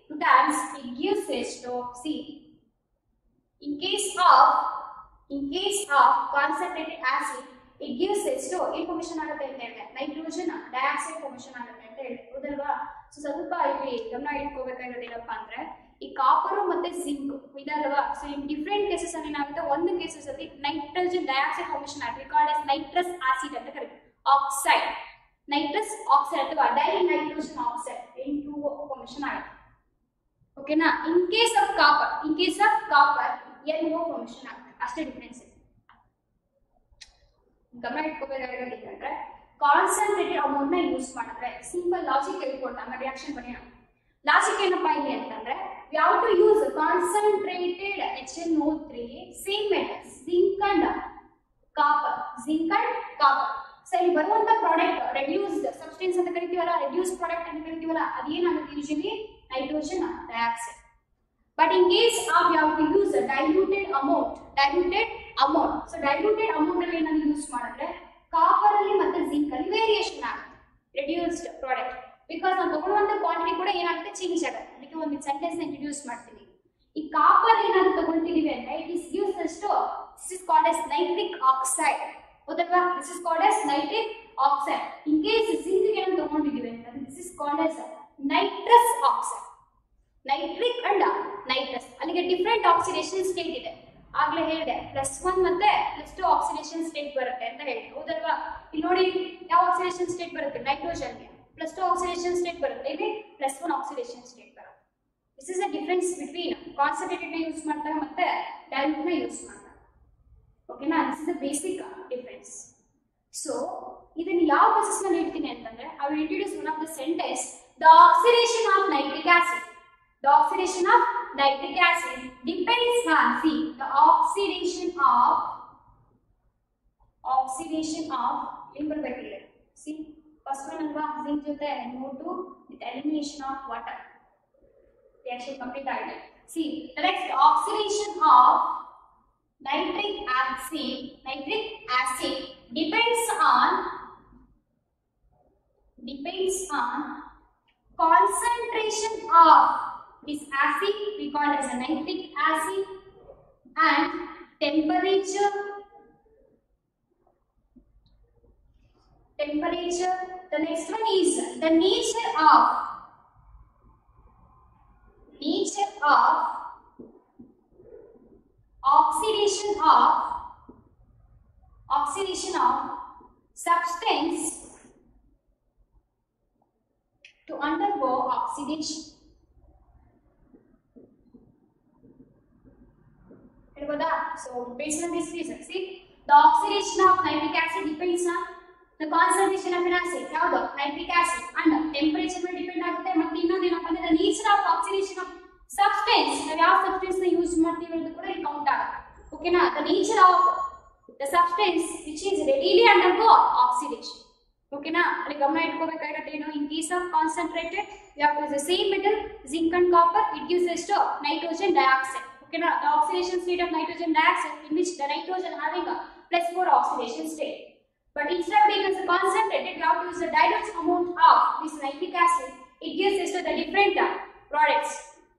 2 times, it gives H2O. See, in case of concentrated acid, it gives H2O. information ಆಗುತ್ತೆ ಅಂತ ಹೇಳಿದೆ. Nitrogen dioxide formation ಆಗುತ್ತೆ ಅಂತ ಹೇಳಿದೆ. ಹೌದಲ್ವಾ? So ಸ್ವಲ್ಪ ಇಲ್ಲಿ ಗಮನ ಇಟ್ಕೋಬೇಕಾಗಿರೋದು ಏನಪ್ಪ ಅಂದ್ರೆ ಈ ಕಾಪರ್ ಮತ್ತೆ ಜಿಂಕ್ ಇದಲ್ವಾ. ಸೊ ಇನ್ ಡಿಫರೆಂಟ್ ಕೇಸಸ್ ಅಲ್ಲಿ ಏನಾಗುತ್ತೆ, ಒಂದು ಕೇಸಸ್ ಅಲ್ಲಿ ನೈಟ್ರೋಜನ್ ಡೈಆಕ್ಸೈಡ್ ಫಾರ್ಮೇಷನ್ ಆಗುತ್ತೆ, ಕಾಲ್ಡ್ ಆಸ್ ನೈಟ್ರಸ್ ಆಸಿಡ್ ಅಂತ ಕರೀತೀವಿ. ಆಕ್ಸೈಡ್, ನೈಟ್ರಸ್ ಆಕ್ಸೈಡ್ ಅಥವಾ di nitrogen oxide N2O formation ಆಗುತ್ತೆ. ಓಕೆನಾ? In case of copper NO formation ಆಗುತ್ತೆ. ಅಷ್ಟೇ ಡಿಫರೆನ್ಸ್ ಇದೆ. ಗಮನ ಇಟ್ಕೋಬೇಕಾಗಿರೋದು ಏನಂದ್ರೆ ಕಾನ್ಸಂಟ್ರೇಟೆಡ್ ಅಮೌಂಟ್ ನ ಯೂಸ್ ಮಾಡಿದ್ರೆ ಸಿಂಪಲ್ ಲಾಜಿಕ್ ಹೇಳ್ಕೊಟ್ಟು ಆಮೇಲೆ ರಿಯಾಕ್ಷನ್ ಬನ್ನಿ. ಲಾಜಿಕ್ ಏನಪ್ಪಾ ಇಲ್ಲಿ ಅಂತಂದ್ರೆ we have to use concentrated HNO3 same metals zinc and copper. So ಇಲ್ಲಿ ಬರುವಂತ ಪ್ರಾಡಕ್ಟ್ ರೆಡ್ಯೂಸ್ಡ್ ಸಬ್ಸ್ಟೆನ್ಸ್ ಅಂತ ಕರಿತೀವಲ್ಲ, ರೆಡ್ಯೂಸ್ಡ್ ಪ್ರಾಡಕ್ಟ್ ಅಂತ ಕರಿತೀವಲ್ಲ, ಅದೇನಾಗುತ್ತೆ usually nitrogen dioxide. But in case of you have to use a diluted amount. So diluted amount ಅಲ್ಲಿ ಏನಾದ್ರು use ಮಾಡಿದ್ರೆ ಕಾಪರ್ ಅಲ್ಲಿ ಮತ್ತೆ ಜಿಂಕ್ ಅಲ್ಲಿ ವೇರಿಯೇಷನ್ ಆಗುತ್ತೆ, ರೆಡ್ಯೂಸ್ಡ್ ಪ್ರಾಡಕ್ಟ್. ಬಿಕಾಸ್ ನಾವು ತಗೊಳ್ಳುವಂತ ಕ್ವಾಂಟಿಟಿ ಕೂಡ ಏನಾಗುತ್ತೆ, ಚೇಂಜ್ ಆಗುತ್ತೆ. ಅದಕ್ಕೆ ಒಂದು ಸೆಂಟೆನ್ಸ್ ನ ಇಂಟ್ರೊಡ್ಯೂಸ್ ಮಾಡ್ತೀನಿ. ಈ ಕಾಪರ್ ಏನಾದ್ರು ತಗೊಳ್ತಿದೀವಿ ಅಂದ್ರೆ it is used as to this is called as nitric oxide. ಹೌದಲ್ವಾ? this is called as nitric oxide. In case zinc ಏನಾದ್ರು ತಗೊಂಡಿದೀವಿ ಅಂದ್ರೆ this is called as nitrous oxide. Nitric and nitrous, ಅಲ್ಲಿಗೆ different oxidation state ಇದೆ. ಆಗ್ಲೇ ಹೇಳಿದೆ +1 ಮತ್ತೆ +2 oxidation state ಬರುತ್ತೆ ಅಂತ ಹೇಳಿ. ಹೌದಲ್ವಾ? ಇಲ್ಲಿ ನೋಡಿ ಯಾವ ಆಕ್ಸಿಡೇಷನ್ ಸ್ಟೇಟ್ ಬರುತ್ತೆ, ನೈಟ್ರೋಜನ್ಗೆ +2 ಆಕ್ಸಿಡೇಷನ್ ಸ್ಟೇಟ್ ಬರುತ್ತೆ, ಇಲ್ಲಿ +1 ಆಕ್ಸಿಡೇಷನ್ ಸ್ಟೇಟ್ ಬರುತ್ತೆ. This is a difference between concentrated ನ ಯೂಸ್ ಮಾಡ್ತಾರೆ ಮತ್ತೆ ಡೈಲ್ಯೂಟ್ ನ ಯೂಸ್ ಮಾಡ್ತಾರೆ. ಓಕೆನಾ? This is the basic difference. So ಇದನ್ನ ಯಾವ ಪ್ರೋಸೆಸ್ ನಲ್ಲಿ ಇಡ್ತೀನಿ ಅಂತಂದ್ರೆ I will introduce one of the sentence, the oxidation of nitric acid. The oxidation of nitric acid depends on, see, the oxidation of liquid bacteria. See, first one alva zinc jothe NO2 with elimination of water. Reaction complete ಆಗಿದೆ. See, the next oxidation of nitric acid depends on concentration of this acid, we call as a nitric acid, and temperature. The next one is the nature of oxidation of substance to undergo oxidation. So based on this reason, see, the oxidation of nitric acid depends on the concentration of an acid, ಯಾವುದು nitric acid, and temperature ಮೇಲೆ depend ಆಗುತ್ತೆ. ಮತ್ತೆ ಇನ್ನೊಂದು ಏನಪ್ಪ ಅಂದ್ರೆ the nature of oxidation of substance, ನಾವು ಯಾವ substance ನ ಯೂಸ್ ಮಾಡ್ತೀವಿ ಅನ್ನೋದು ಕೂಡ ಇಲ್ಲಿ ಕೌಂಟ್ ಆಗುತ್ತೆ. ಓಕೆನಾ? the nature of the substance which is readily undergo oxidation. ಓಕೆನಾ? ಅಲ್ಲಿ ಗಮನ ಇಟ್ಕೋಬೇಕಾಗಿರೋದು ಏನು, in case of concentrated we have to use the same metal zinc and copper, it gives us to nitrogen dioxide. Okay, the oxidation state of nitrogen dioxide in which the nitrogen having a +4 oxidation state. But instead of being as a concentrated, we have to use a dilute amount of this nitric acid. It gives us to the different products.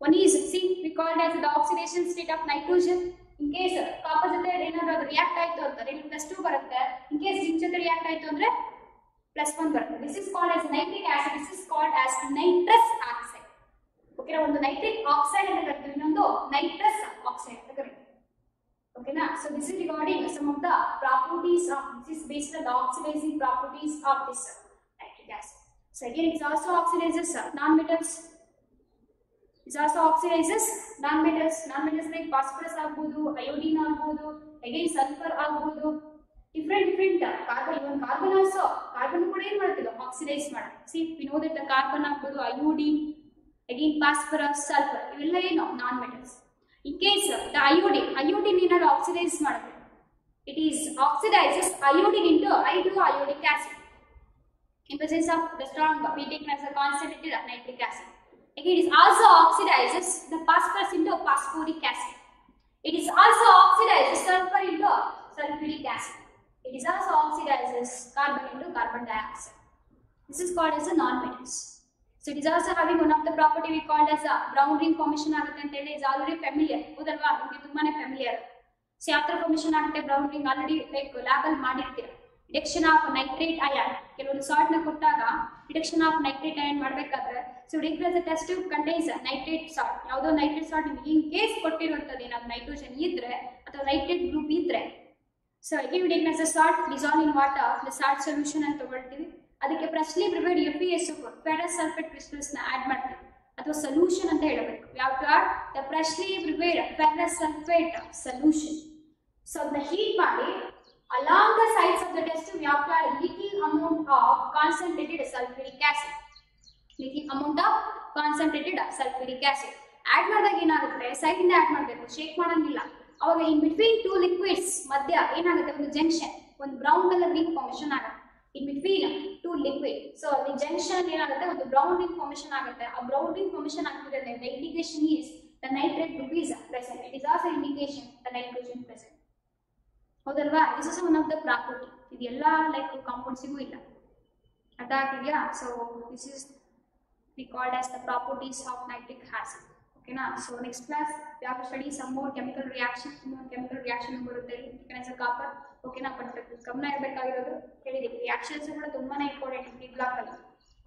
One is, see, we call it as the oxidation state of nitrogen. In case copper jothe ಏನಾದರೂ react ಆಯಿತು ಅಂತಂದ್ರೆ ಇಲ್ಲಿ +2 ಬರುತ್ತೆ. In case zinc ಜೊತೆ react ಆಯಿತು ಅಂದ್ರೆ +1 ಬರುತ್ತೆ. This is called as nitric acid. This is called as nitrous oxide. Okay, ಒಂದು nitric oxide ಅಂತ ಕರೀತೀವಿ, ಇನ್ನೊಂದು nitrous oxide ಅಂತ ಕರೀತೀವಿ. Okay na, so this is regarding some of the properties of, this is based on the oxidizing properties of this nitric acid. So again it also oxidizes non-metals. It also oxidizes non-metals. Non-metals like phosphorus agbodu, iodine agbodu, again sulfur agbodu, different carbon, even carbon also, carbon kuda ಏನು ಮಾಡ್ತಿಲ್ಲ oxidize ಮಾಡುತ್ತೆ. See, we know that the carbon agbodu, iodine, again phosphorus, sulfur, ಇವೆಲ್ಲ ಏನು non-metals. In case the iodine ಏನಾದ್ರು oxidize ಮಾಡುತ್ತೆ, it is oxidizes iodine into hydroiodic acid. In presence of the strong, we take as a concentrated nitric acid. Again, it also oxidizes the phosphorus into phosphoric acid. It is also oxidizes sulfur into sulfuric acid. It is also oxidizes carbon into carbon dioxide. This is called as a non-metals. So it is also having one of the property we called as a brown ring formation ಆಗುತ್ತೆ ಅಂತ ಹೇಳಿ, is already familiar. ಹೌದಲ್ವಾ, ನಿಮಗೆ ತುಂಬಾನೇ familiar. So ಯಾವ ತರ formation ಆಗುತ್ತೆ brown ring, already like label ಮಾಡಿರ್ತೀರ. ಡಿಟೆಕ್ಷನ್ ಆಫ್ ನೈಟ್ರೇಟ್ ಅಯಾನ್, ಕೆಲವೊಂದು ಸಾಲ್ಟ್ ನ ಕೊಟ್ಟಾಗ ಡಿಟೆಕ್ಷನ್ ಆಫ್ ನೈಟ್ರೇಟ್ ಅಯಾನ್ ಮಾಡಬೇಕಾದ್ರೆ, so degrease test tube contains nitrate salt, ಯಾವುದೋ ನೈಟ್ರೇಟ್ ಸಾಲ್ಟ್ ನಿಮಗೆ ಇನ್ ಕೇಸ್ ಕೊಟ್ಟಿರುವಂತದ್ದು ಏನಾದ್ರು ನೈಟ್ರೋಜನ್ ಇದ್ರೆ ಅಥವಾ ನೈಟ್ರೇಟ್ ಗ್ರೂಪ್ ಇದ್ರೆ, so again take as a salt dissolved in water, the salt solution ಅಂತ ತಗೊಳ್ತೀವಿ. ಅದಕ್ಕೆ freshly prepared FeSO4 ferrous sulphate crystals ನ ಆಡ್ ಮಾಡ್ತೀವಿ ಅಥವಾ ಸೊಲ್ಯೂಷನ್ ಅಂತ ಹೇಳಬೇಕು. ಯಾವ to add the freshly prepared ferrous sulphate solution. So ಅದನ್ನ ಹೀಟ್ ಮಾಡಿ along the sides of the test tube we have to add little amount of concentrated sulfuric acid. Little amount of concentrated sulfuric acid add ಮಾಡಿದಾಗ ಏನಾಗುತ್ತೆ, side ಇಂದ add ಮಾಡಬೇಕು, shake ಮಾಡಂಗಿಲ್ಲ. ಅವಾಗ in between two liquids ಮಧ್ಯ ಏನಾಗುತ್ತೆ, ಒಂದು junction, ಒಂದು ಬ್ರೌನ್ ಕಲರ್ ರಿಂಗ್ ಫಾರ್ಮೇಷನ್ ಆಗುತ್ತೆ in between two liquid. So the junction ಏನಾಗುತ್ತೆ, ಒಂದು ಬ್ರೌನ್ ರಿಂಗ್ ಫಾರ್ಮೇಷನ್ ಆಗುತ್ತೆ. ಆ ಬ್ರೌನ್ ರಿಂಗ್ ಫಾರ್ಮೇಷನ್ ಆಗ್ತಿರೋದ್ರಿಂದ the indication is the nitrate group is present. It is also indication the nitrogen present. ಹೌದಲ್ವಾ, this is one of the property. ಇದೆಲ್ಲ like ಕಾಂಪೌಂಡ್ಸಿಗೂ ಇಲ್ಲ, ಅರ್ಥ ಆಗ್ತಿದೆಯಾ? So this is we called as the properties of nitric acid. ಓಕೆನಾ? So next class we have to study some more chemical reaction. ಇನ್ನೊಂದು chemical reaction ಬರುತ್ತೆ as a copper. ಓಕೆನಾ? But ಗಮನ ಇರಬೇಕಾಗಿರೋದು ಹೇಳಿದೀವಿ, ರಿಯಾಕ್ಷನ್ಸ್ ಕೂಡ ತುಂಬಾನೇ ಇಂಪಾರ್ಟೆಂಟ್ ಈ ಬ್ಲಾಕ್ ಅಲ್ಲಿ,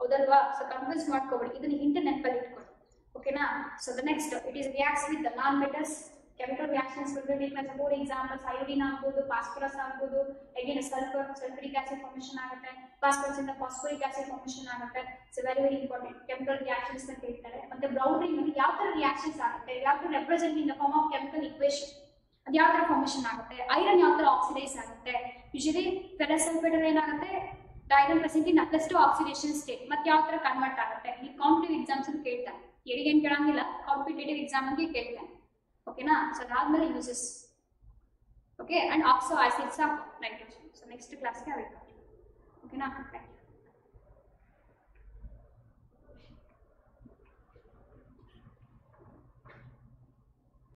ಹೌದಲ್ವಾ? ಸೊ ಕನ್ಫ್ಯೂಸ್ ಮಾಡ್ಕೋಬೇಡಿ, ಇದನ್ನ ಹಿಂಟ್ ನೆನಪಲ್ಲಿ ಇಟ್ಕೊಳ್ಳಿ. ಓಕೆನಾ? So the next it is reacts with the non metals. Chemical reactions will be taken as more examples. Iodine agbodu, phosphorus agbodu, again sulfuric acid formation ಆಗುತ್ತೆ, phosphorus ಇಂದ phosphoric acid formation ಆಗುತ್ತೆ. So very important chemical reactions ನ ಕೇಳ್ತಾರೆ. ಮತ್ತೆ brown ring ಅಲ್ಲಿ ಯಾವ ತರ reactions ಆಗುತ್ತೆ, ಯಾವ ತರ represent in the form of chemical equation, ಅದು ಯಾವ ತರ ಫಾರ್ಮೇಷನ್ ಆಗುತ್ತೆ, ಐರನ್ ಯಾವ ತರ ಆಕ್ಸಿಡೈಸ್ ಆಗುತ್ತೆ. ಯೂಶಲಿ ಫೆರಸ್ ಸಲ್ಫೇಟ್ ಅಲ್ಲಿ ಏನಾಗುತ್ತೆ, iron present in attest oxidation state, ಮತ್ತೆ ಯಾವ ತರ ಕನ್ವರ್ಟ್ ಆಗುತ್ತೆ. ಈ ಕಾಂಪಿಟೇಟಿವ್ ಎಕ್ಸಾಮ್ಸ್ ಅಲ್ಲಿ ಕೇಳ್ತಾರೆ, ಏನ್ ಕೇಳಂಗಿಲ್ಲ, ಕಾಂಪಿಟೇಟಿವ್ ಎಕ್ಸಾಮ್ ಅಲ್ಲಿ ಕೇಳ್ತಾರೆ. ಓಕೆನಾ? ಸೊ ಅದಾದ್ಮೇಲೆ uses. Okay, and oxo acids of nitrogen. So next ಕ್ಲಾಸ್ಗೆ ಅವೆಲ್ಲ. ಓಕೆನಾ? Thank you.